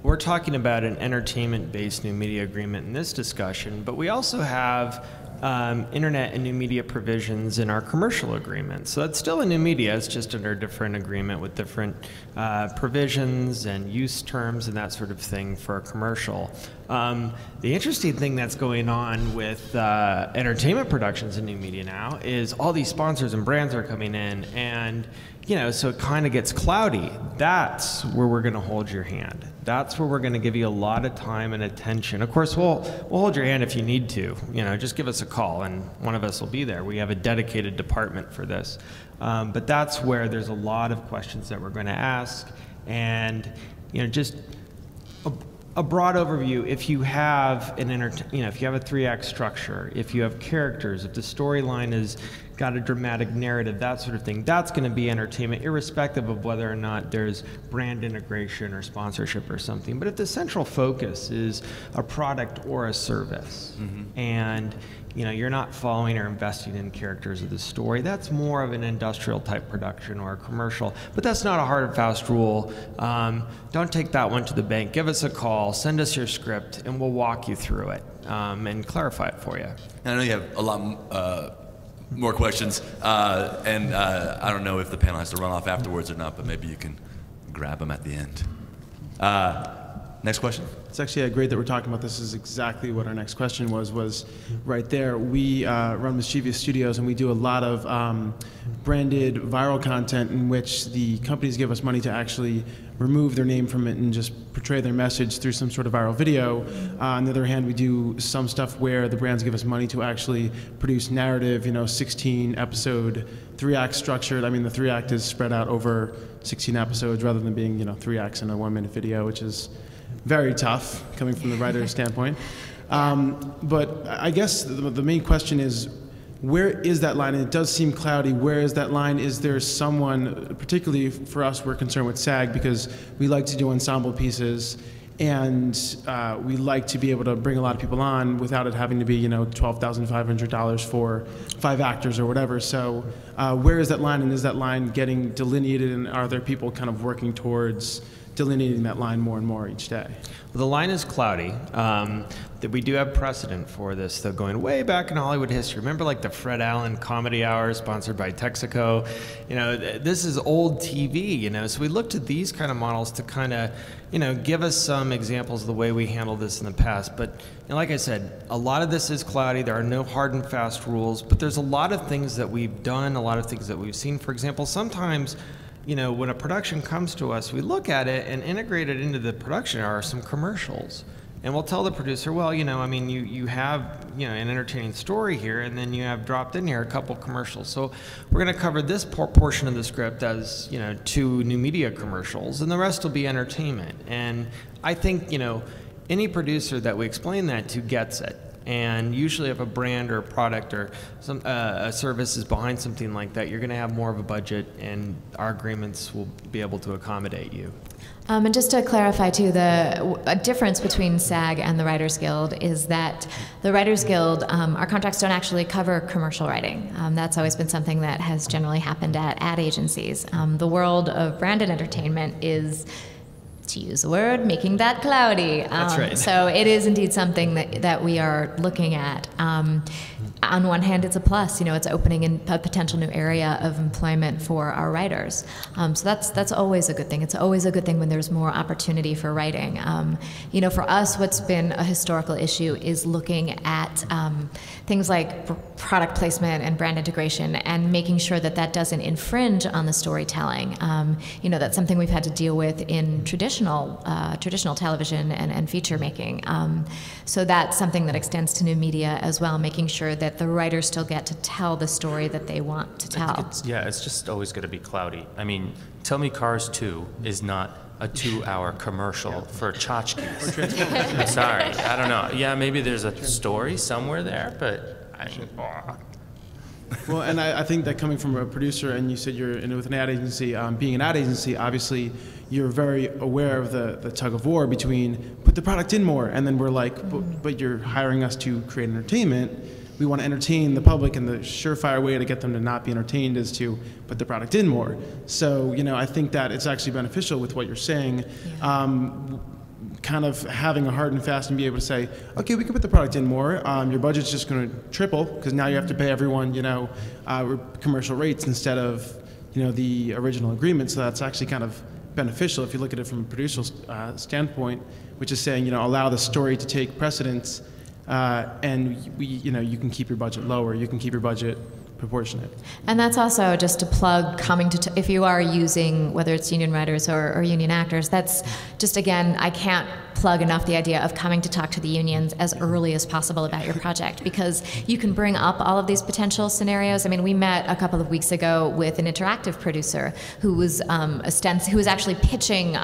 We're talking about an entertainment-based new media agreement in this discussion, but we also have internet and new media provisions in our commercial agreement. So that's still a new media, it's just under a different agreement with different provisions and use terms and that sort of thing for a commercial. The interesting thing that's going on with entertainment productions in new media now is all these sponsors and brands are coming in, and so it kind of gets cloudy. That's where we're going to hold your hand. That's where we're going to give you a lot of time and attention. Of course, we'll hold your hand if you need to. Just give us a call, and one of us will be there. We have a dedicated department for this. But that's where there's a lot of questions that we're going to ask, and just a broad overview. If you have if you have a 3-act structure, if you have characters, if the storyline has got a dramatic narrative, that sort of thing, that's going to be entertainment, irrespective of whether or not there's brand integration or sponsorship or something. But if the central focus is a product or a service, and you're not following or investing in characters of the story, that's more of an industrial type production or a commercial. But that's not a hard and fast rule. Don't take that one to the bank. Give us a call, send us your script, and we'll walk you through it and clarify it for you. And I know you have a lot more questions, and I don't know if the panel has to run off afterwards or not, but maybe you can grab them at the end. Next question. It's actually great that we're talking about this. Is exactly what our next question was right there. We run Mischievous Studios, and we do a lot of branded viral content in which the companies give us money to actually remove their name from it and just portray their message through some sort of viral video. On the other hand, we do some stuff where the brands give us money to actually produce narrative, 16 episode, 3-act structured. I mean, the 3-act is spread out over 16 episodes rather than being, 3 acts in a 1-minute video, which is very tough coming from the writer's standpoint. But I guess the main question is, where is that line? And it does seem cloudy. Where is that line? Is there someone, particularly for us, we're concerned with SAG because we like to do ensemble pieces, and we like to be able to bring a lot of people on without it having to be, $12,500 for 5 actors or whatever. So where is that line, and is that line getting delineated, and are there people kind of working towards delineating that line more and more each day? Well, the line is cloudy. That we do have precedent for this, though, going way back in Hollywood history. Remember, like the Fred Allen Comedy Hour, sponsored by Texaco? This is old TV. So we looked at these kind of models to kind of, give us some examples of the way we handled this in the past. But like I said, a lot of this is cloudy. There are no hard and fast rules, but there's a lot of things that we've done, a lot of things that we've seen. For example, sometimes, when a production comes to us, we look at it, and integrated into the production are some commercials. And we'll tell the producer, well, you have, an entertaining story here, and then you have dropped in here a couple commercials. So we're going to cover this portion of the script as, 2 new media commercials, and the rest will be entertainment. And I think, any producer that we explain that to gets it. And usually if a brand or a product or a service is behind something like that, you're going to have more of a budget, and our agreements will be able to accommodate you. And just to clarify, too, a difference between SAG and the Writers Guild is that the Writers Guild, our contracts don't actually cover commercial writing. That's always been something that has generally happened at ad agencies. The world of branded entertainment is, to use the word, making that cloudy. That's right. So it is indeed something that we are looking at. On one hand, it's a plus. It's opening in a potential new area of employment for our writers. So that's always a good thing. It's always a good thing when there's more opportunity for writing. For us, what's been a historical issue is looking at things like product placement and brand integration, and making sure that doesn't infringe on the storytelling. That's something we've had to deal with in traditional television and feature making. So that's something that extends to new media as well, making sure that the writers still get to tell the story that they want to tell. It's just always going to be cloudy. I mean, Tell Me Cars 2 is not a 2-hour commercial for tchotchkes. I'm sorry, I don't know. Yeah, maybe there's a story somewhere there, but Well, and I think that coming from a producer, and you said you're with an ad agency, being an ad agency, obviously you're very aware of the tug of war between put the product in more, and then we're like, but you're hiring us to create entertainment. We want to entertain the public, and the surefire way to get them to not be entertained is to put the product in more. So, I think that it's actually beneficial with what you're saying. Yeah. Kind of having a hard and fast and be able to say, okay, we can put the product in more. Your budget's just going to triple because now you have to pay everyone, commercial rates instead of, the original agreement. So that's actually kind of beneficial if you look at it from a producer standpoint, which is saying, allow the story to take precedence, and you can keep your budget lower. You can keep your budget proportionate. And that's also just to plug if you are using, whether it's union writers or union actors, that's just, again, I can't plug enough the idea of coming to talk to the unions as early as possible about your project, because you can bring up all of these potential scenarios. I mean, we met a couple of weeks ago with an interactive producer who was actually pitching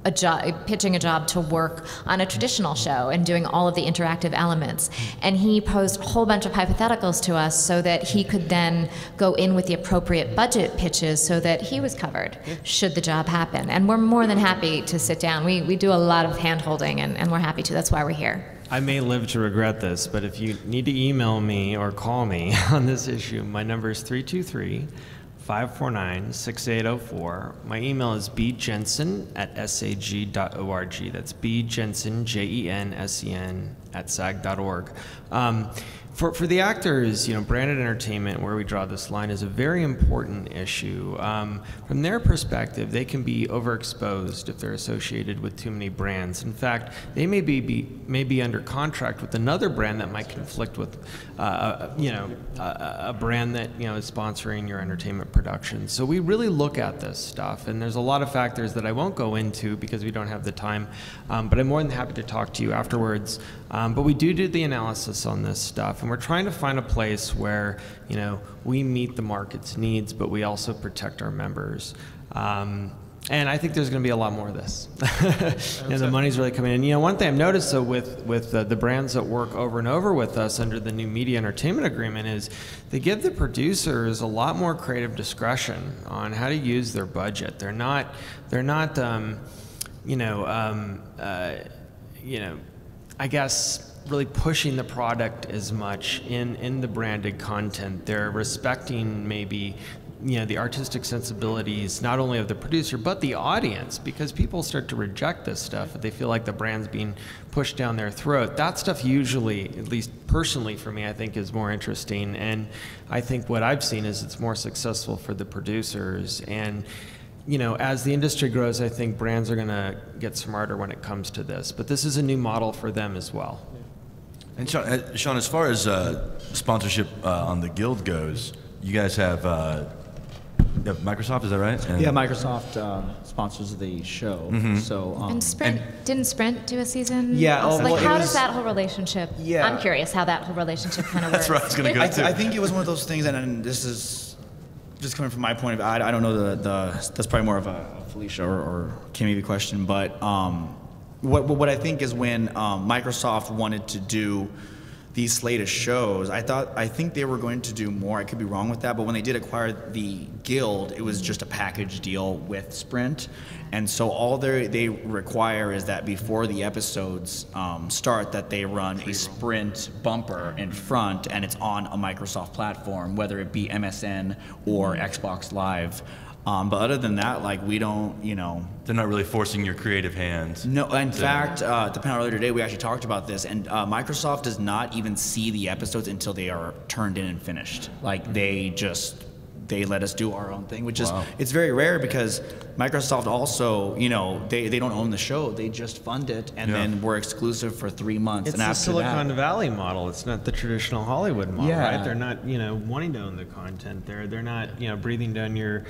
a job to work on a traditional show and doing all of the interactive elements. And he posed a whole bunch of hypotheticals to us so that he could then go in with the appropriate budget pitches so that he was covered should the job happen. And we're more than happy to sit down. We do a lot of hand-holding, and we're happy to. That's why we're here. I may live to regret this, but if you need to email me or call me on this issue, my number is 323-549-6804. My email is bjensen@sag.org. That's bjensen, Jensen, @sag.org. For the actors, branded entertainment, where we draw this line, is a very important issue. From their perspective, they can be overexposed if they're associated with too many brands. In fact, they may be under contract with another brand that might conflict with, a brand that is sponsoring your entertainment production. So we really look at this stuff, and there's a lot of factors that I won't go into because we don't have the time. But I'm more than happy to talk to you afterwards. But we do the analysis on this stuff, and we're trying to find a place where we meet the market's needs, but we also protect our members. And I think there's going to be a lot more of this. The money's really coming in. One thing I've noticed though with the brands that work over and over with us under the new media entertainment agreement is they give the producers a lot more creative discretion on how to use their budget. They're not I guess really pushing the product as much in the branded content. They're respecting maybe the artistic sensibilities not only of the producer but the audience, because people start to reject this stuff if they feel like the brand's being pushed down their throat. That stuff usually, at least personally for me, I think is more interesting, and I think what I've seen is it's more successful for the producers. And as the industry grows, I think brands are going to get smarter when it comes to this. But this is a new model for them as well. And Sean, as far as sponsorship on the Guild goes, you guys have Microsoft, is that right? Yeah, Microsoft sponsors the show. So and Sprint, didn't Sprint do a season? Yeah. How does that whole relationship? Yeah. I'm curious how that whole relationship kind of works. That's where I was going to go too. I think it was one of those things, and this is just coming from my point of view. I don't know that's probably more of a Felicia or Kimmy question, but what I think is when Microsoft wanted to do these slate of shows, I think they were going to do more. I could be wrong with that, but when they did acquire the Guild, it was just a package deal with Sprint, and so all they require is that before the episodes start, that they run a Sprint bumper in front, and it's on a Microsoft platform, whether it be MSN or Xbox Live. But other than that, we don't, They're not really forcing your creative hand. No, in fact, at the panel earlier today, we actually talked about this, and Microsoft does not even see the episodes until they are turned in and finished. They let us do our own thing, which is, it's very rare because Microsoft also, they don't own the show, they just fund it, and then we're exclusive for 3 months. It's and the after Silicon that, Valley model. It's not the traditional Hollywood model, Yeah. right? They're not, wanting to own the content. They're not, breathing down your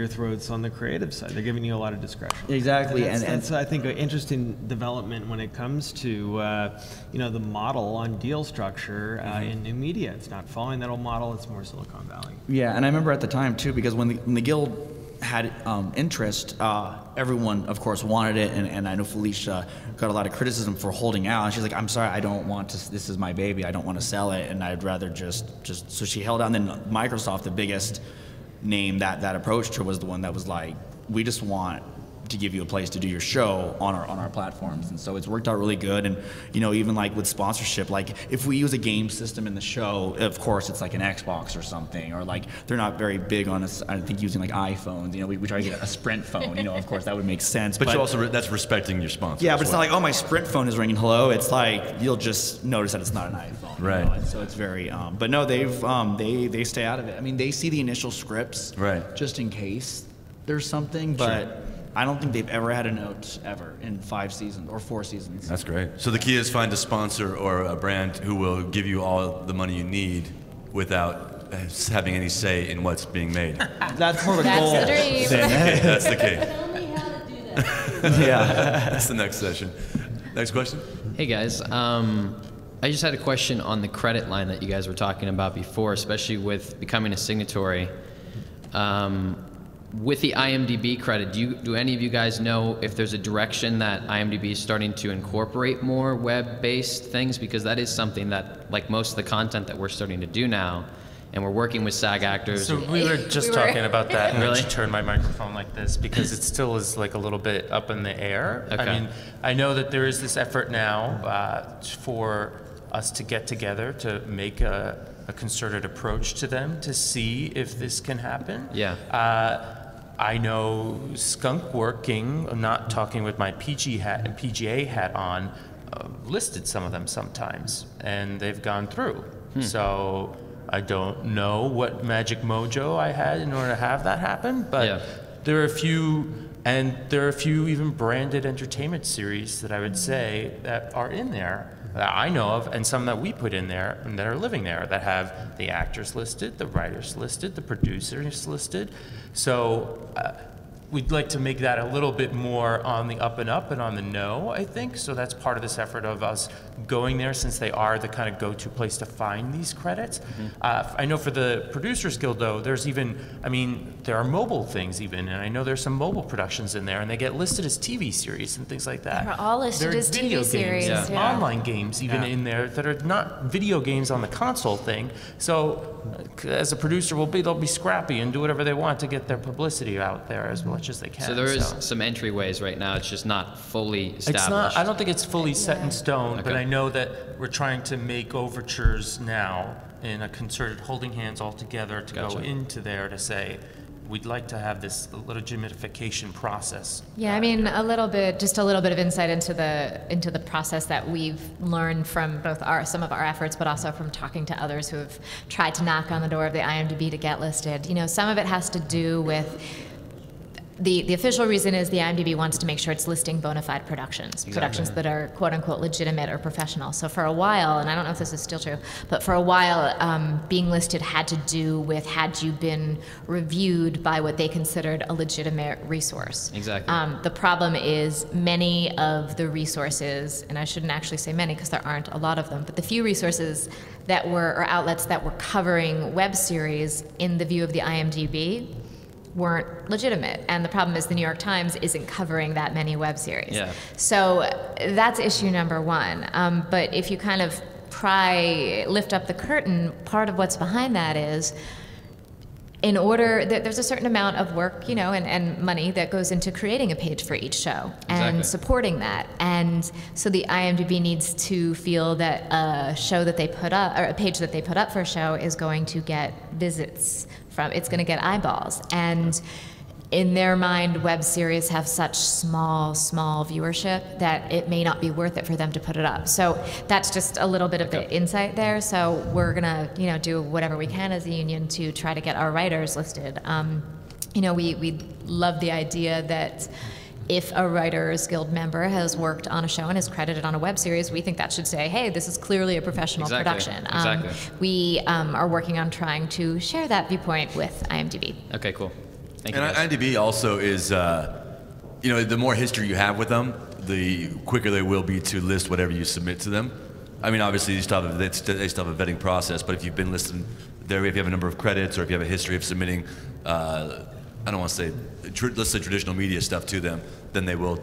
throats on the creative side. They're giving you a lot of discretion. Exactly, And that's I think, an interesting development when it comes to, the model on deal structure in new media. It's not following that old model. It's more Silicon Valley. Yeah, and I remember at the time too, because when the Guild had interest, everyone of course wanted it, and I know Felicia got a lot of criticism for holding out, and she's like, I'm sorry, I don't want to, this is my baby, I don't want to sell it, and I'd rather just so she held out. And then Microsoft, the biggest name that approached her, was the one that was like, we just want to give you a place to do your show on our platforms. And so it's worked out really good. And even with sponsorship, if we use a game system in the show, of course it's like an Xbox or something, or they're not very big on us, I think, using iPhones. We try to get a Sprint phone, of course that would make sense. But you also, that's respecting your sponsor. Yeah, but it's not like, oh, my Sprint phone is ringing, hello. It's like, you'll just notice that it's not an iPhone. Right. And so it's very, but no, they stay out of it. I mean, they see the initial scripts, right, just in case there's something, but I don't think they've ever had a note ever in 5 seasons or 4 seasons. That's great. So the key is find a sponsor or a brand who will give you all the money you need without having any say in what's being made. That's more of a goal. That's the dream. That's the key. Tell me how to do that. Yeah, that's the next session. Next question. Hey guys, I just had a question on the credit line that you guys were talking about before, especially with becoming a signatory. With the IMDb credit, do any of you guys know if there's a direction that IMDb is starting to incorporate more web-based things? Because that is something that, like most of the content that we're starting to do now, and we're working with SAG actors. So we were just talking about that, and Really? I should turn my microphone like this because it still is a little bit up in the air. Okay. I mean, I know that there is this effort now for us to get together to make a concerted approach to them to see if this can happen. Yeah. I know Skunk Working, I'm not talking with my PGA hat on, listed some of them sometimes, and they've gone through. So I don't know what magic mojo I had in order to have that happen, but there are a few, and there are a few even branded entertainment series that I would say that are in there that I know of, and some that we put in there and that are living there that have the actors listed, the writers listed, the producers listed. So we'd like to make that a little bit more on the up and up and on the no, I think. So that's part of this effort of us going there, since they are the kind of go-to place to find these credits. I know for the Producers Guild, though, there's even, I mean, there are mobile things even, and I know there's some mobile productions in there, and they get listed as TV series and things like that. They're all listed There are as video TV series. games, online games even in there that are not video games on the console thing. So as a producer, they'll be scrappy and do whatever they want to get their publicity out there as much as they can. So there is some entryways right now. It's just not fully established. It's not. I don't think it's fully set in stone, but I know that we're trying to make overtures now in a concerted holding hands all together to go into there to say, we'd like to have this legitimification process. Yeah, I mean, just a little bit of insight into the process that we've learned from both some of our efforts, but also from talking to others who have tried to knock on the door of the IMDb to get listed. You know, some of it has to do with the official reason is the IMDb wants to make sure it's listing bona fide productions, productions that are quote unquote legitimate or professional. So for a while, and I don't know if this is still true, but for a while, being listed had to do with had you been reviewed by what they considered a legitimate resource. Exactly. The problem is many of the resources, and I shouldn't actually say many because there aren't a lot of them, but the few resources that were, or outlets that were covering web series in the view of the IMDb weren't legitimate. And the problem is the New York Times isn't covering that many web series. Yeah. So that's issue number one. But if you kind of lift up the curtain, part of what's behind that is in order, there's a certain amount of work, you know, and money that goes into creating a page for each show and supporting that. And so the IMDb needs to feel that a show that they put up, or a page that they put up for a show is going to get visits it's going to get eyeballs. And in their mind, web series have such small viewership that it may not be worth it for them to put it up. So that's just a little bit of the insight there. So we're going to, you know, do whatever we can as a union to try to get our writers listed. You know, we love the idea that if a Writers Guild member has worked on a show and is credited on a web series, we think that should say, hey, this is clearly a professional production. We are working on trying to share that viewpoint with IMDb. Okay, cool. Thank you. And IMDb also is, you know, the more history you have with them, the quicker they will be to list whatever you submit to them. I mean, obviously, they still have a vetting process, but if you've been listed there, if you have a number of credits, or if you have a history of submitting, I don't want to say, let's say traditional media stuff to them, then they will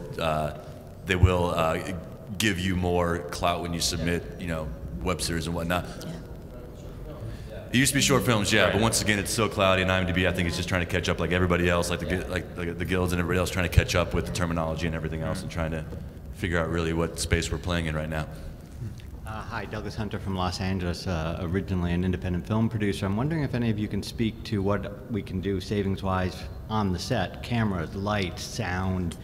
give you more clout when you submit, you know, web series and whatnot. It used to be short films, but once again, it's so cloudy, and IMDb, I think, is just trying to catch up like everybody else, like the guilds and everybody else, trying to catch up with the terminology and everything else, and trying to figure out really what space we're playing in right now. Hi, Douglas Hunter from Los Angeles, originally an independent film producer. I'm wondering if any of you can speak to what we can do savings-wise on the set, cameras, lights, sound,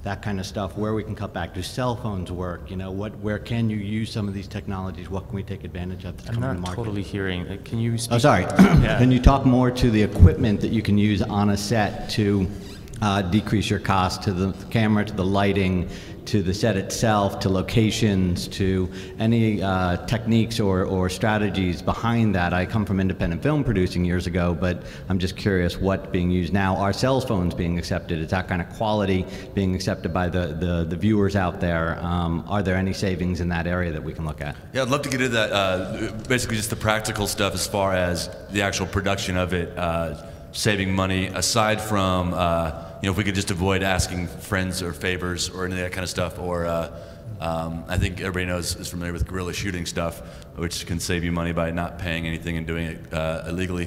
that kind of stuff, where we can cut back. Do cell phones work? You know, where can you use some of these technologies? What can we take advantage of that's coming to the market? I'm not totally hearing. Can you speak? Oh, sorry. Can you talk more to the equipment that you can use on a set to decrease your cost, to the camera, to the lighting, to the set itself, to locations, to any techniques or strategies behind that? I come from independent film producing years ago, but I'm just curious what's being used now. Are cell phones being accepted? Is that kind of quality being accepted by the viewers out there? Are there any savings in that area that we can look at? Yeah, I'd love to get into that. Basically just the practical stuff as far as the actual production of it, saving money, aside from you know, if we could just avoid asking friends or favors or any of that kind of stuff, or I think everybody is familiar with guerrilla shooting stuff, which can save you money by not paying anything and doing it illegally,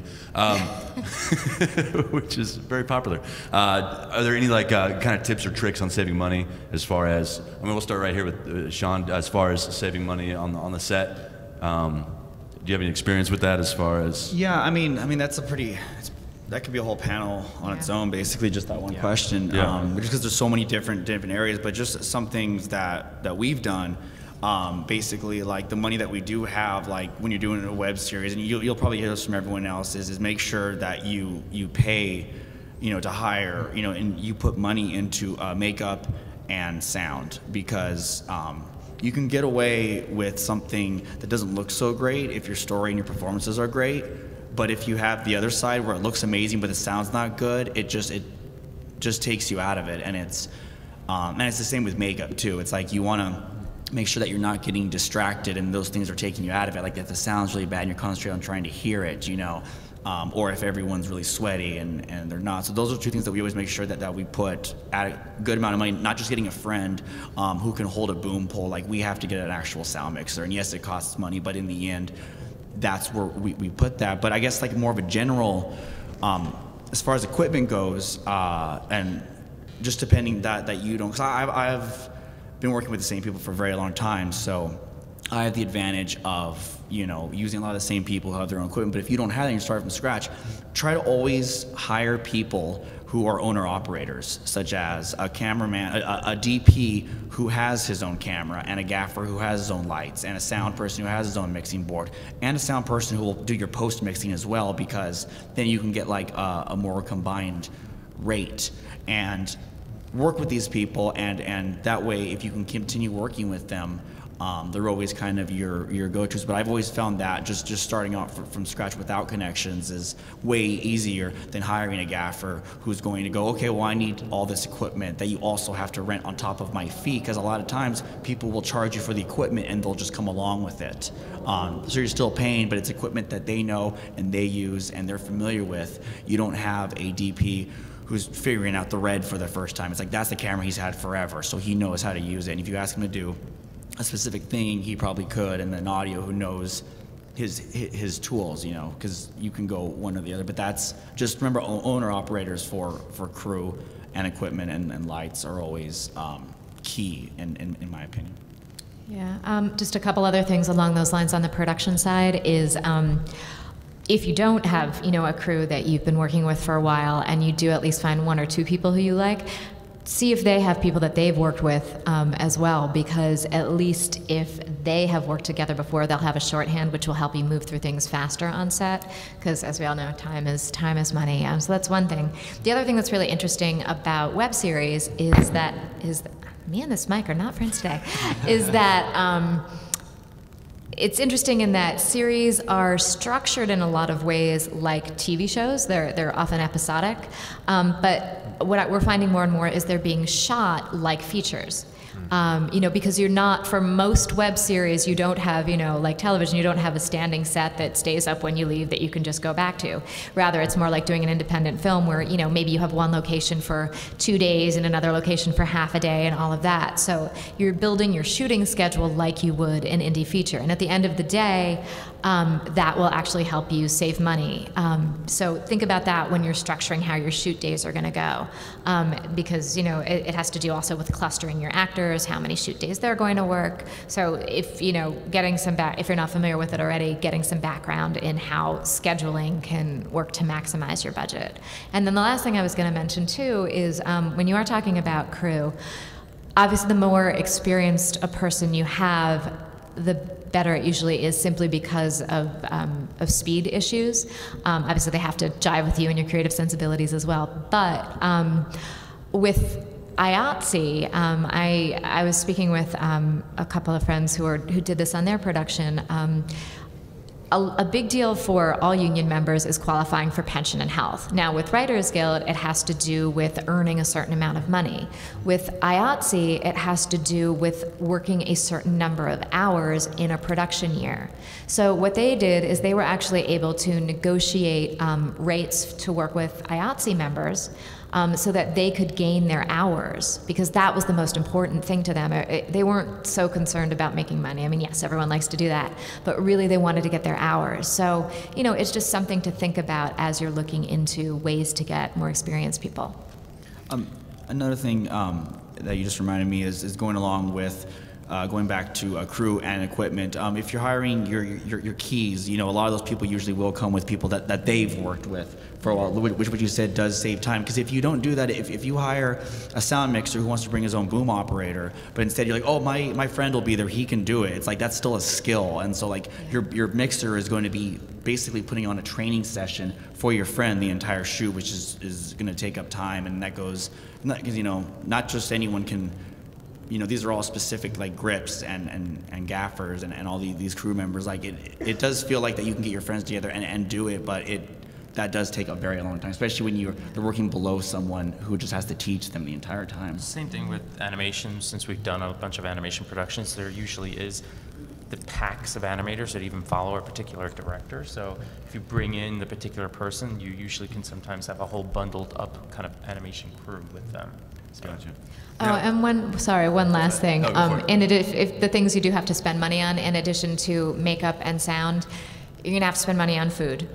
which is very popular. Are there any kind of tips or tricks on saving money as far as, I mean, we'll start right here with Sean, as far as saving money on the set. Do you have any experience with that as far as? Yeah, I mean that's a pretty, that could be a whole panel on its own, basically, just that one question. Just because there's so many different areas, but just some things that we've done. basically, like, the money that we do have, like, when you're doing a web series, and you'll probably hear this from everyone else, is make sure that you pay, to hire, and you put money into makeup and sound, because you can get away with something that doesn't look so great if your story and your performances are great, but if you have the other side where it looks amazing but the sound's not good, it just takes you out of it. And it's the same with makeup too. It's like you want to make sure that you're not getting distracted and those things are taking you out of it. Like if the sound's really bad and you're concentrating on trying to hear it, or if everyone's really sweaty and they're not. So those are two things that we always make sure that we put at a good amount of money, not just getting a friend who can hold a boom pole. Like we have to get an actual sound mixer, and yes, it costs money, but in the end, that's where we put that. But I guess like more of a general, as far as equipment goes, and just depending that you don't, because I've been working with the same people for a very long time, so I have the advantage of using a lot of the same people who have their own equipment. But if you don't have that and you start from scratch, try to always hire people who are owner-operators, such as a cameraman, a DP who has his own camera, and a gaffer who has his own lights, and a sound person who has his own mixing board, and a sound person who will do your post-mixing as well, because then you can get like a more combined rate. And work with these people, and that way, if you can continue working with them, they're always kind of your go-tos. But I've always found that just starting out from scratch without connections is way easier than hiring a gaffer who's going to go, okay, well, I need all this equipment that you also have to rent on top of my fee, because a lot of times people will charge you for the equipment and they'll just come along with it. So you're still paying, but it's equipment that they know and they use and they're familiar with. You don't have a DP who's figuring out the red for the first time. It's like, that's the camera he's had forever, so he knows how to use it. And if you ask him to do a specific thing, he probably could. And then audio, who knows his tools, because you can go one or the other. But that's just, remember, owner-operators for crew and equipment and lights are always key, in my opinion. Yeah, just a couple other things along those lines on the production side is, if you don't have, a crew that you've been working with for a while, and you do at least find one or two people who you like, see if they have people that they've worked with as well, because at least if they have worked together before, they'll have a shorthand which will help you move through things faster on set, because as we all know, time is money. So that's one thing. The other thing that's really interesting about web series is me and this mic are not friends today, is that it's interesting in that series are structured in a lot of ways like TV shows. They're often episodic, but what we're finding more and more is they're being shot like features. Because you're not, for most web series, you don't have, like television, you don't have a standing set that stays up when you leave that you can just go back to. Rather, it's more like doing an independent film where, maybe you have one location for 2 days and another location for half a day and all of that. So you're building your shooting schedule like you would an indie feature. And at the end of the day, that will actually help you save money. So think about that when you're structuring how your shoot days are going to go, because it has to do also with clustering your actors, how many shoot days they're going to work. So if if you're not familiar with it already, getting some background in how scheduling can work to maximize your budget. And then the last thing I was going to mention too is when you are talking about crew, obviously the more experienced a person you have, the better it usually is, simply because of speed issues. Obviously they have to jive with you and your creative sensibilities as well. But with IAWTV, I was speaking with a couple of friends who did this on their production. A big deal for all union members is qualifying for pension and health. Now, with Writers Guild, it has to do with earning a certain amount of money. With IAWTV, it has to do with working a certain number of hours in a production year. So what they did is they were actually able to negotiate rates to work with IAWTV members, so that they could gain their hours, because that was the most important thing to them. They weren't so concerned about making money. I mean, yes, everyone likes to do that, but really they wanted to get their hours. So, it's just something to think about as you're looking into ways to get more experienced people. Another thing that you just reminded me is going along with going back to crew and equipment, if you're hiring your keys, a lot of those people usually will come with people that they've worked with for a while, which what you said does save time. Because if you don't do that, if you hire a sound mixer who wants to bring his own boom operator, but instead you're like, oh, my friend will be there, he can do it. It's like that's still a skill, and so like your mixer is going to be basically putting on a training session for your friend the entire shoot, which is going to take up time, and that goes because not just anyone can. These are all specific like grips and gaffers and all these crew members. Like it does feel like that you can get your friends together and do it, but that does take a very long time, especially when they're working below someone who just has to teach them the entire time. Same thing with animation. Since we've done a bunch of animation productions, there usually is the packs of animators that even follow a particular director. So if you bring in the particular person, you usually can sometimes have a whole bundled up kind of animation crew with them. So. Gotcha. Oh, and one last thing. If the things you do have to spend money on, in addition to makeup and sound, you're gonna have to spend money on food.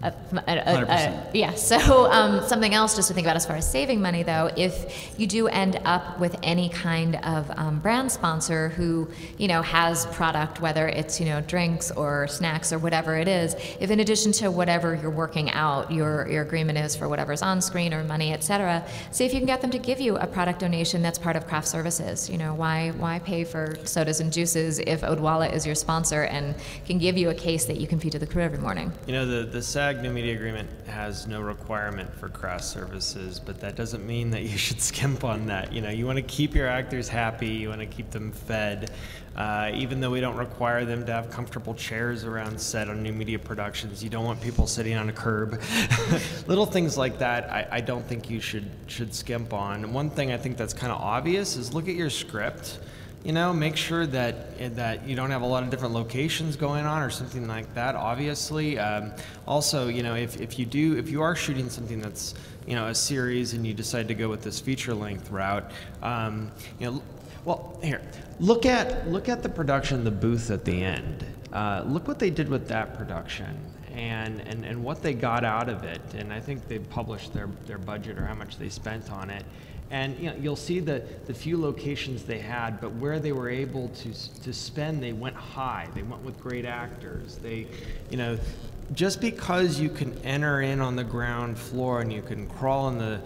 100%. Yeah, so something else just to think about as far as saving money though, if you do end up with any kind of brand sponsor who, has product, whether it's, drinks or snacks or whatever it is, if in addition to whatever you're working out, your agreement is for whatever's on screen or money, etc., see if you can get them to give you a product donation that's part of craft services. Why pay for sodas and juices if Odwalla is your sponsor and can give you a case that you can feed to the crew every morning? The SAG New Media Agreement has no requirement for craft services, but that doesn't mean that you should skimp on that. You want to keep your actors happy, you want to keep them fed. Even though we don't require them to have comfortable chairs around set on new media productions, you don't want people sitting on a curb. Little things like that, I don't think you should skimp on. One thing I think that's kind of obvious is look at your script. Make sure that you don't have a lot of different locations going on or something like that, obviously. Also, if you are shooting something that's, a series and you decide to go with this feature-length route, well, here, look at the production, The Booth at the end. Look what they did with that production and what they got out of it. And I think they published their budget or how much they spent on it. And you'll see the few locations they had, but where they were able to spend, they went high. They went with great actors. They, just because you can enter in on the ground floor and you can crawl in the,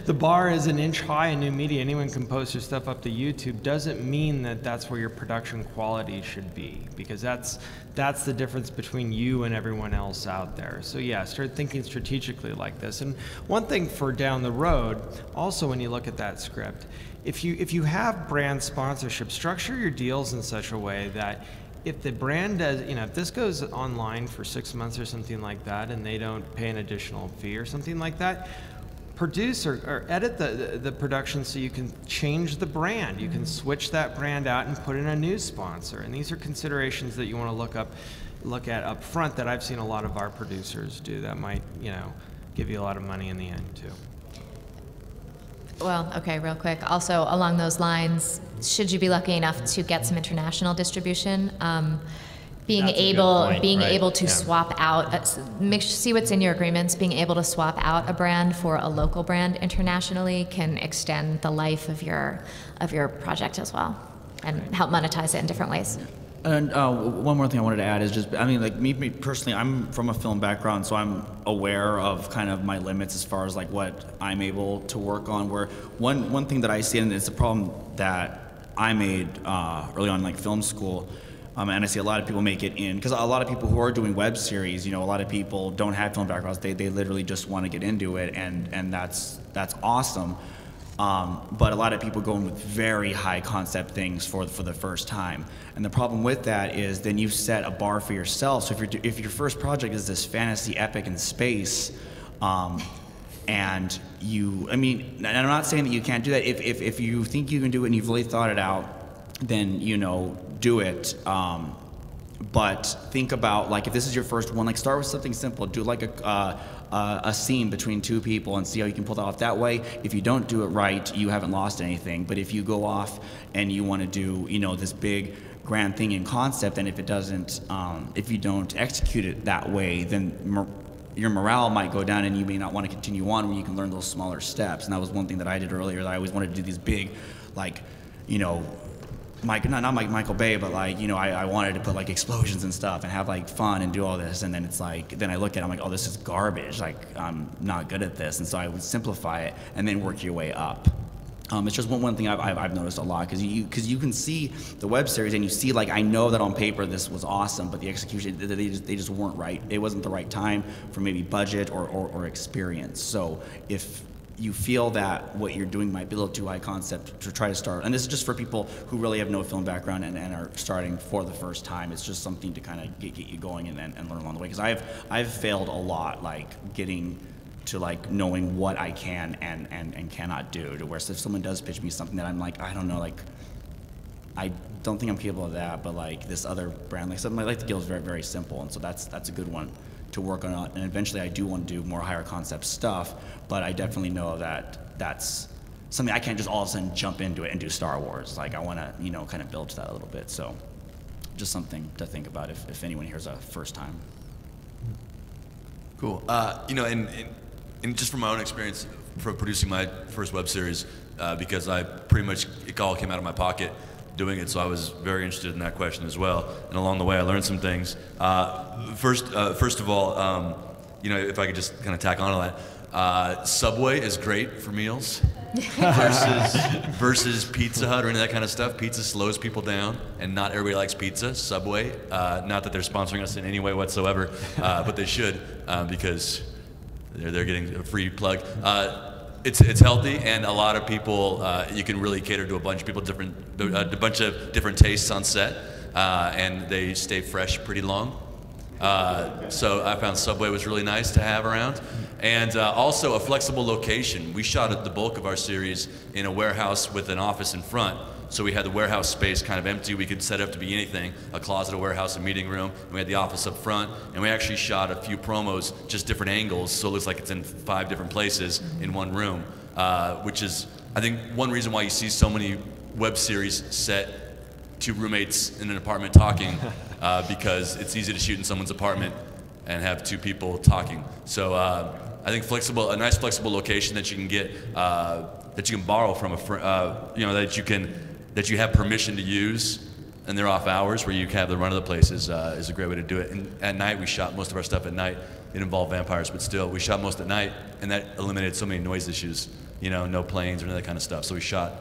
the bar is an inch high in new media. Anyone can post their stuff up to YouTube. Doesn't mean that that's where your production quality should be, because that's the difference between you and everyone else out there. So yeah, start thinking strategically like this. And one thing for down the road, also when you look at that script, if you have brand sponsorship, structure your deals in such a way that if the brand does, if this goes online for 6 months or something like that and they don't pay an additional fee or something like that, produce or edit the production so you can change the brand. You can switch that brand out and put in a new sponsor. And these are considerations that you want to look at up front that I've seen a lot of our producers do that might, give you a lot of money in the end too. Well, okay, real quick. Also, along those lines, should you be lucky enough to get some international distribution, being able to swap out, see what's in your agreements. Being able to swap out a brand for a local brand internationally can extend the life of your project as well, and help monetize it in different ways. And one more thing I wanted to add is just, like me personally, I'm from a film background, so I'm aware of kind of my limits as far as like what I'm able to work on. Where one thing that I see, and it's a problem that I made early on, like film school, and I see a lot of people make it in, because a lot of people who are doing web series, a lot of people don't have film backgrounds. They literally just want to get into it, and that's awesome. But a lot of people go in with very high concept things for the first time. And the problem with that is then you set a bar for yourself. So if your first project is this fantasy epic in space, and and I'm not saying that you can't do that. If you think you can do it and you've really thought it out, then, do it. But think about, like, if this is your first one, like, start with something simple. Do like a scene between two people and see how you can pull that off that way. If you don't do it right, you haven't lost anything. But if you go off and you want to do, this big grand thing in concept, and if it doesn't, if you don't execute it that way, then your morale might go down and you may not want to continue on when you can learn those smaller steps. And that was one thing that I did earlier, that I always wanted to do these big, like, not Michael Bay, but like, I wanted to put like explosions and stuff and have like fun and do all this, and then it's like, then I look at it, I'm like, oh, this is garbage, like I'm not good at this, and so I would simplify it and then work your way up. It's just one thing I've noticed a lot, because you can see the web series and you see, like, I know that on paper this was awesome, but the execution, they just weren't right. It wasn't the right time for maybe budget or experience. So if you feel that what you're doing might be a little too high concept to try to start, and this is just for people who really have no film background and are starting for the first time, it's just something to kind of get you going and learn along the way. Because I've failed a lot, like getting to like knowing what I can and cannot do, to where if someone does pitch me something that I'm like, I don't know, like I don't think I'm capable of that, but like this other brand, like something like the Guild is very, very simple, and so that's a good one to work on. And eventually I do want to do more higher concept stuff, but I definitely know that that's something I can't just all of a sudden jump into it and do Star Wars. Like I want to kind of build to that a little bit. So just something to think about if anyone here's a first time. Cool. And just from my own experience for producing my first web series, because I pretty much, it all came out of my pocket doing it, so I was very interested in that question as well. And along the way, I learned some things. First of all, if I could just kind of tack on to that, Subway is great for meals versus Pizza Hut or any of that kind of stuff. Pizza slows people down, and not everybody likes pizza. Subway, not that they're sponsoring us in any way whatsoever, but they should, because they're getting a free plug. It's healthy, and a lot of people, you can really cater to a bunch of people, a bunch of different tastes on set, and they stay fresh pretty long. So I found Subway was really nice to have around. And also a flexible location. We shot the bulk of our series in a warehouse with an office in front. So we had the warehouse space kind of empty. We could set it up to be anything, a closet, a warehouse, a meeting room. And we had the office up front. And we actually shot a few promos, just different angles, so it looks like it's in 5 different places in one room, which is, I think, one reason why you see so many web series set 2 roommates in an apartment talking, because it's easy to shoot in someone's apartment and have 2 people talking. So I think a nice flexible location that you can get, that you can borrow from a friend, that you have permission to use in their off hours, where you have the run of the place, is a great way to do it. And at night, we shot most of our stuff at night. It involved vampires, but still, we shot most at night, and that eliminated so many noise issues, no planes or any of that kind of stuff. So we shot,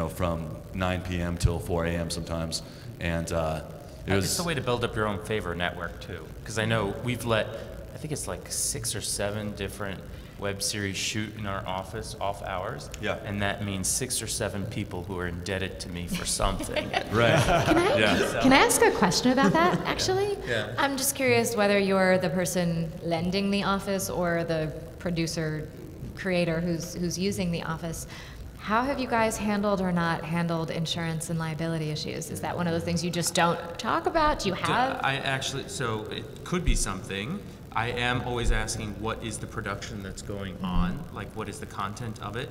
from 9 p.m. till 4 a.m. sometimes, and it was... It's the way to build up your own favor network, too, because I know we've let, I think it's like 6 or 7 different web series shoot in our office off hours. Yeah. And that means 6 or 7 people who are indebted to me for something. Right. Can I ask a question about that, actually? Yeah. I'm just curious whether you're the person lending the office or the producer, creator who's using the office. How have you guys handled or not handled insurance and liability issues? Is that one of those things you just don't talk about? Do you have? So it could be something. I am always asking, what is the production that's going on? Like, what is the content of it?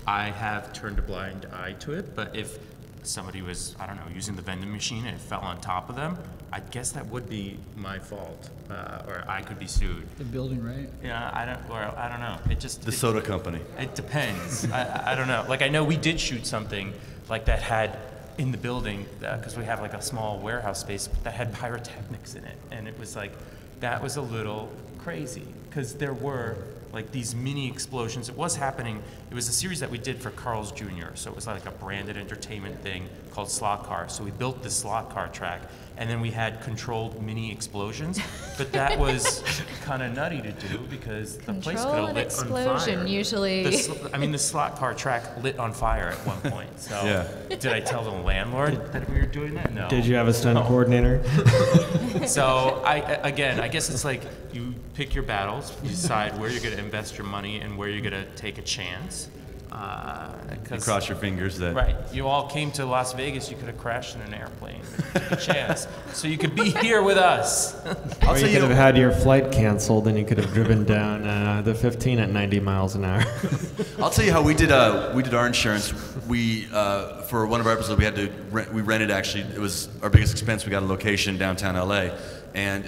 I have turned a blind eye to it, but if somebody was, I don't know, using the vending machine and it fell on top of them, I guess that would be my fault, or I could be sued. The building, right? Yeah, I don't know. The soda company. It depends. I don't know. Like, I know we did shoot something like that had in the building, because we have like a small warehouse space that had pyrotechnics in it, and it was like, that was a little crazy, because there were like these mini explosions. It was happening. It was a series that we did for Carl's Jr., so it was like a branded entertainment thing called Slot Car. So we built this slot car track, and then we had controlled mini explosions. But that was kind of nutty to do, because the place could have lit explosion, on fire. usually. The slot car track lit on fire at one point. So Yeah. Did I tell the landlord that we were doing that? No. Did you have a stunt coordinator? So I guess it's like you pick your battles, you decide where you're going to invest your money and where you're going to take a chance. And cross your fingers that... Right. You all came to Las Vegas, you could have crashed in an airplane. Took a chance. So you could be here with us. Or you could have had your flight canceled and you could have driven down the 15 at 90 miles an hour. I'll tell you how we did our insurance. We for one of our episodes we rented, actually, it was our biggest expense. We got a location downtown LA, and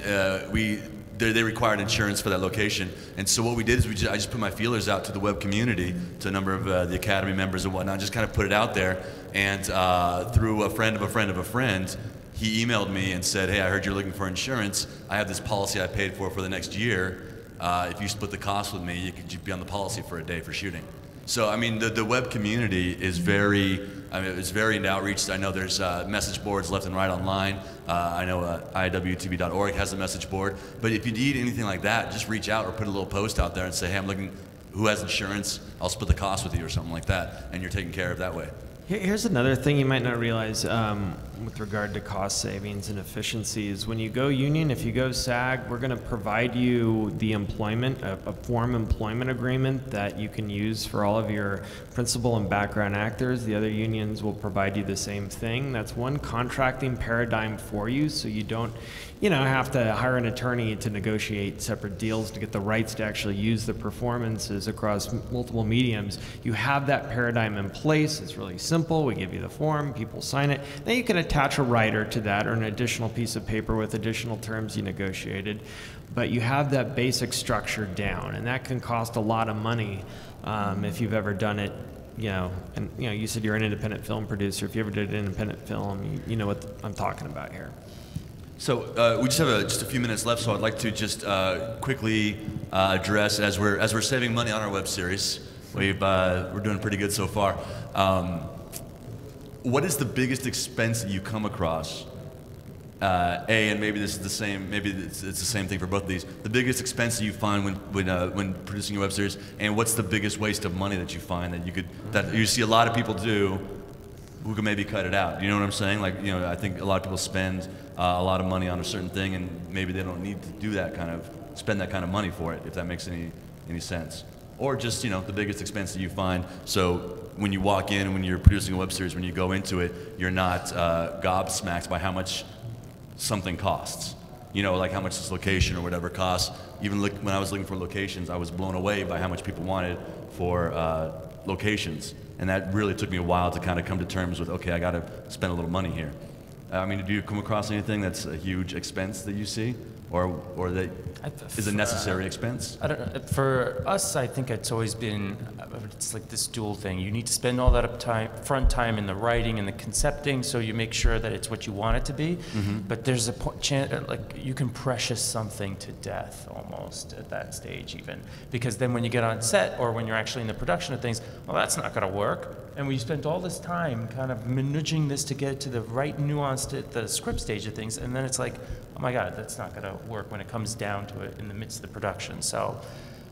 they required insurance for that location. And so what we did is I just put my feelers out to the web community, to a number of the Academy members and whatnot, just kind of put it out there. And through a friend of a friend of a friend, he emailed me and said, hey, I heard you're looking for insurance. I have this policy I paid for the next year. If you split the cost with me, you could be on the policy for a day for shooting. So, I mean, the web community is it's very into outreach. I know there's message boards left and right online. I know IAWTV.org has a message board. But if you need anything like that, just reach out or put a little post out there and say, hey, I'm looking, who has insurance? I'll split the cost with you or something like that. And you're taken care of that way. Here's another thing you might not realize with regard to cost savings and efficiencies. When you go union, if you go SAG, we're going to provide you the employment, a form employment agreement that you can use for all of your principal and background actors. The other unions will provide you the same thing. That's one contracting paradigm for you, so you don't have to hire an attorney to negotiate separate deals to get the rights to actually use the performances across multiple mediums. You have that paradigm in place. It's really simple. We give you the form, people sign it. Then you can attach a writer to that or an additional piece of paper with additional terms you negotiated. But you have that basic structure down, and that can cost a lot of money if you've ever done it. You said you're an independent film producer. If you ever did an independent film, you know what I'm talking about here. So we just have just a few minutes left, so I'd like to just quickly address, as we're saving money on our web series, we're doing pretty good so far. What is the biggest expense that you come across? And maybe this is the same. Maybe it's the same thing for both of these. The biggest expense that you find when producing your web series, and what's the biggest waste of money that you find that you see a lot of people do, who can maybe cut it out? You know what I'm saying? I think a lot of people spend a lot of money on a certain thing, and maybe they don't need to do spend that kind of money for it, if that makes any sense. Or just, the biggest expense that you find. So when you walk in, when you're producing a web series, when you go into it, you're not gobsmacked by how much something costs. Like how much this location or whatever costs. Even when I was looking for locations, I was blown away by how much people wanted for locations. And that really took me a while to kind of come to terms with, okay, I got to spend a little money here. Do you come across anything that's a huge expense that you see, or that is a necessary expense? I don't know. For us, I think it's always been, it's like this dual thing. You need to spend all that front time in the writing and the concepting, so you make sure that it's what you want it to be. Mm-hmm. But there's a chance, you can precious something to death almost at that stage even. Because then when you get on set or when you're actually in the production of things, well, that's not going to work. And we spent all this time kind of managing this to get to the right nuance at the script stage of things, and then it's like, oh my God, that's not going to work when it comes down to it in the midst of the production. So,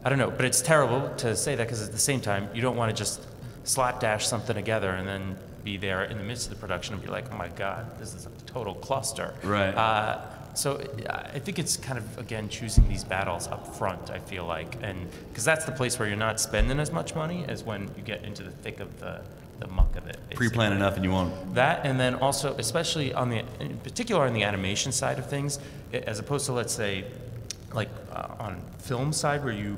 I don't know, but it's terrible to say that because at the same time, you don't want to just slapdash something together and then be there in the midst of the production and be like, oh my God, this is a total cluster. Right. So I think it's kind of, again, choosing these battles up front, I feel like, and because that's the place where you're not spending as much money as when you get into the thick of the muck of it. Pre-plan enough and you won't. That, and then also, especially in particular on the animation side of things, as opposed to, let's say, on film side where you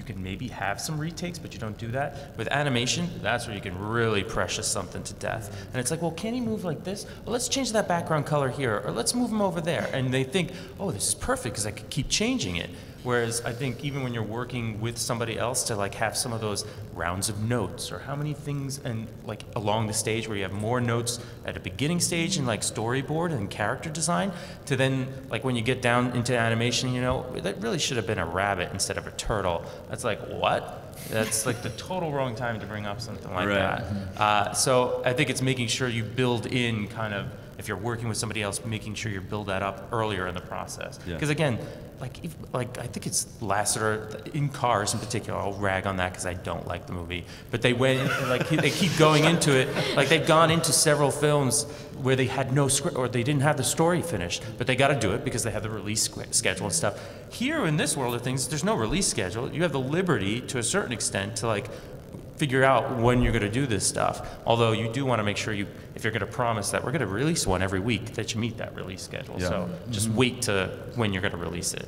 can maybe have some retakes, but you don't do that. With animation, that's where you can really precious something to death. And it's like, well, can he move like this? Well, let's change that background color here, or let's move him over there. And they think, oh, this is perfect because I could keep changing it. Whereas I think even when you're working with somebody else to have some of those rounds of notes, or how many things and along the stage where you have more notes at a beginning stage in storyboard and character design, to then when you get down into animation, that really should have been a rabbit instead of a turtle. That's like, what? That's the total wrong time to bring up something like that. So I think it's making sure you build in if you're working with somebody else, making sure you build that up earlier in the process. Because again, I think it's Lasseter in Cars in particular. I'll rag on that because I don't like the movie. But they went they keep going into it. They've gone into several films where they had no script or they didn't have the story finished, but they got to do it because they have the release schedule and stuff. Here in this world of things, there's no release schedule. You have the liberty to a certain extent to figure out when you're going to do this stuff. Although you do want to make sure if you're going to promise that we're going to release one every week, that you meet that release schedule. Yeah. So just wait to when you're going to release it.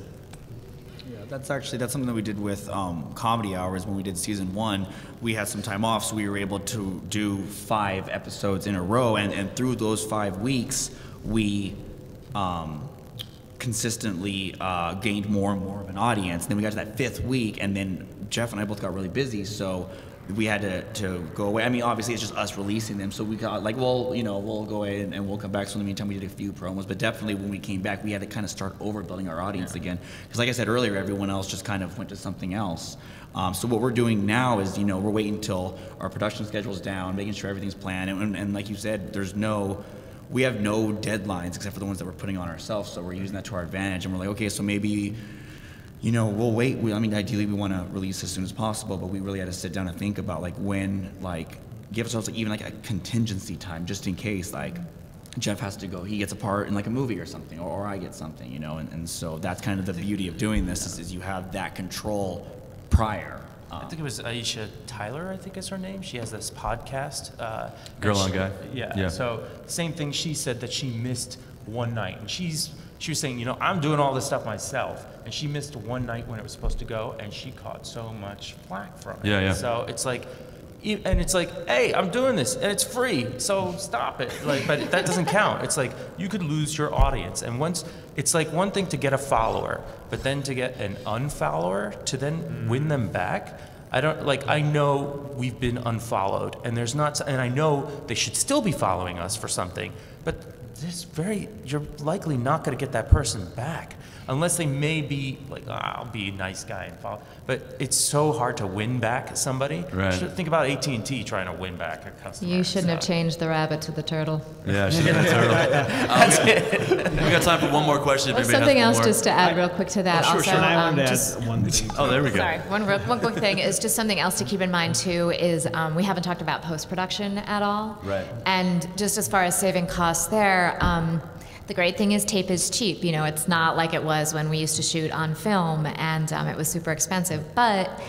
Yeah, that's something that we did with Comedy Hours when we did season 1. We had some time off, so we were able to do 5 episodes in a row, and through those 5 weeks, we kind consistently gained more and more of an audience. Then we got to that 5th week, and then Jeff and I both got really busy, so we had to go away. I mean, obviously, it's just us releasing them, so we got like, well, you know, we'll go away and we'll come back. So in the meantime, we did a few promos, but definitely when we came back, we had to kind of start over building our audience again. Because like I said earlier, everyone else just kind of went to something else. So what we're doing now is, you know, we're waiting until our production schedule's down, making sure everything's planned, and like you said, we have no deadlines except for the ones that we're putting on ourselves, so we're using that to our advantage, and we're like, okay, so maybe, you know, we'll wait. I mean, ideally, we want to release as soon as possible, but we really had to sit down and think about, like, when, like, give ourselves, like, even, like, a contingency time, just in case, like, Jeff has to go, he gets a part in, like, a movie or something, or I get something, you know, and so that's kind of the beauty of doing this, is you have that control prior. I think it was Aisha Tyler, I think is her name. She has this podcast. Girl on Guy. Yeah. So same thing. She said that she missed one night, and she was saying, you know, I'm doing all this stuff myself, and she missed one night when it was supposed to go, and she caught so much flack from it. Yeah. So it's like, and it's like, hey, I'm doing this, and it's free, so stop it. Like, but that doesn't count. It's like you could lose your audience, and once it's like one thing to get a follower, but then to get an unfollower to then win them back. I know we've been unfollowed, and and I know they should still be following us for something, but you're likely not going to get that person back unless they may be like, I'll be a nice guy and follow. But it's so hard to win back somebody. Right. Think about AT&T trying to win back a customer. You shouldn't have changed the rabbit to the turtle. Yeah, she did the turtle. We got time for one more question. If Well, anybody something has else one more. just to add real quick to that. Sure, also, sure. I wanted to just- add one thing. Oh, there we go. Sorry, one quick thing is just something else to keep in mind too is we haven't talked about post-production at all. Right. And just as far as saving costs there, the great thing is tape is cheap. You know, it's not like it was when we used to shoot on film and it was super expensive. But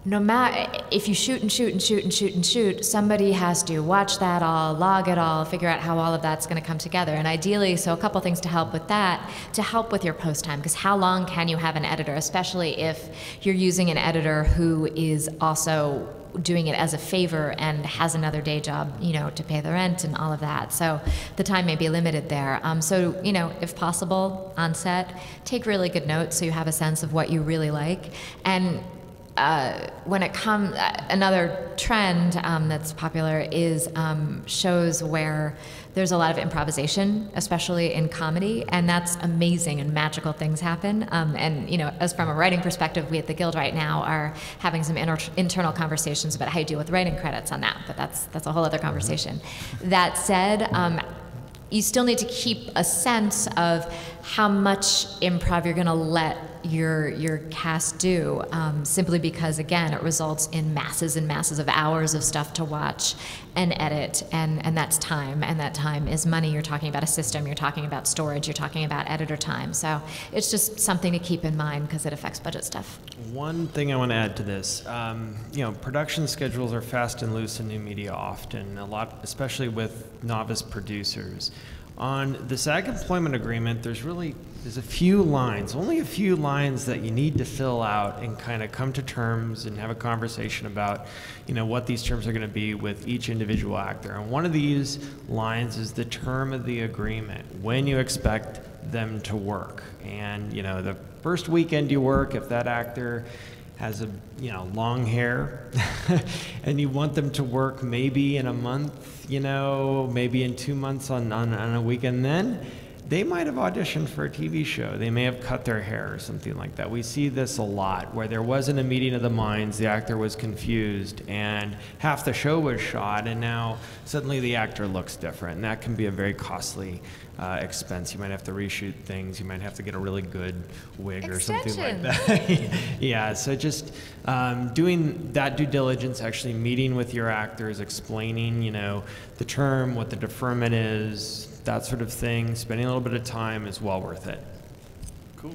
no matter if you shoot and shoot and shoot and shoot and shoot, somebody has to watch that all, log it all, figure out how all of that's going to come together. And ideally, so a couple things to help with that, to help with your post time, because how long can you have an editor, especially if you're using an editor who is also doing it as a favor and has another day job, you know, to pay the rent and all of that. So the time may be limited there. So, you know, if possible, on set, take really good notes so you have a sense of what you really like. And when it comes, another trend that's popular is shows where there's a lot of improvisation, especially in comedy, and that's amazing and magical things happen. And you know, as from a writing perspective, we at the Guild right now are having some internal conversations about how you deal with writing credits on that, but that's a whole other conversation. That said, you still need to keep a sense of how much improv you're going to let your cast do, simply because, again, it results in masses and masses of hours of stuff to watch and edit, and that's time, and that time is money. You're talking about a system, you're talking about storage, you're talking about editor time. So it's just something to keep in mind because it affects budget stuff. One thing I want to add to this, you know, production schedules are fast and loose in new media often, a lot, especially with novice producers. On the SAG employment agreement, there's a few lines, only a few lines that you need to fill out and kind of come to terms and have a conversation about, you know, what these terms are going to be with each individual actor. And one of these lines is the term of the agreement, when you expect them to work. And, you know, the first weekend you work, if that actor has long hair and you want them to work maybe in a month, you know, maybe in 2 months on a weekend, then they might have auditioned for a TV show. They may have cut their hair or something like that. We see this a lot, where there wasn't a meeting of the minds, the actor was confused, and half the show was shot, and now suddenly the actor looks different, and that can be a very costly expense. You might have to reshoot things. You might have to get a really good wig or something like that. Yeah, so just doing that due diligence, actually meeting with your actors, explaining, you know, the term, what the deferment is, that sort of thing, spending a little bit of time is well worth it. Cool.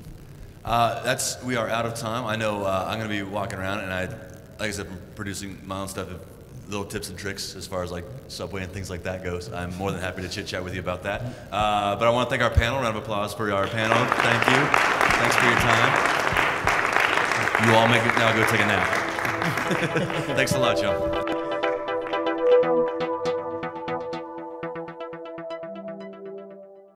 We are out of time. I know I'm going to be walking around, and like I said, I'm producing my own stuff, little tips and tricks as far as like Subway and things like that goes. I'm more than happy to chit chat with you about that. But I want to thank our panel. Round of applause for our panel. Thank you. Thanks for your time. You all make it now go take a nap. Thanks a lot, Joe.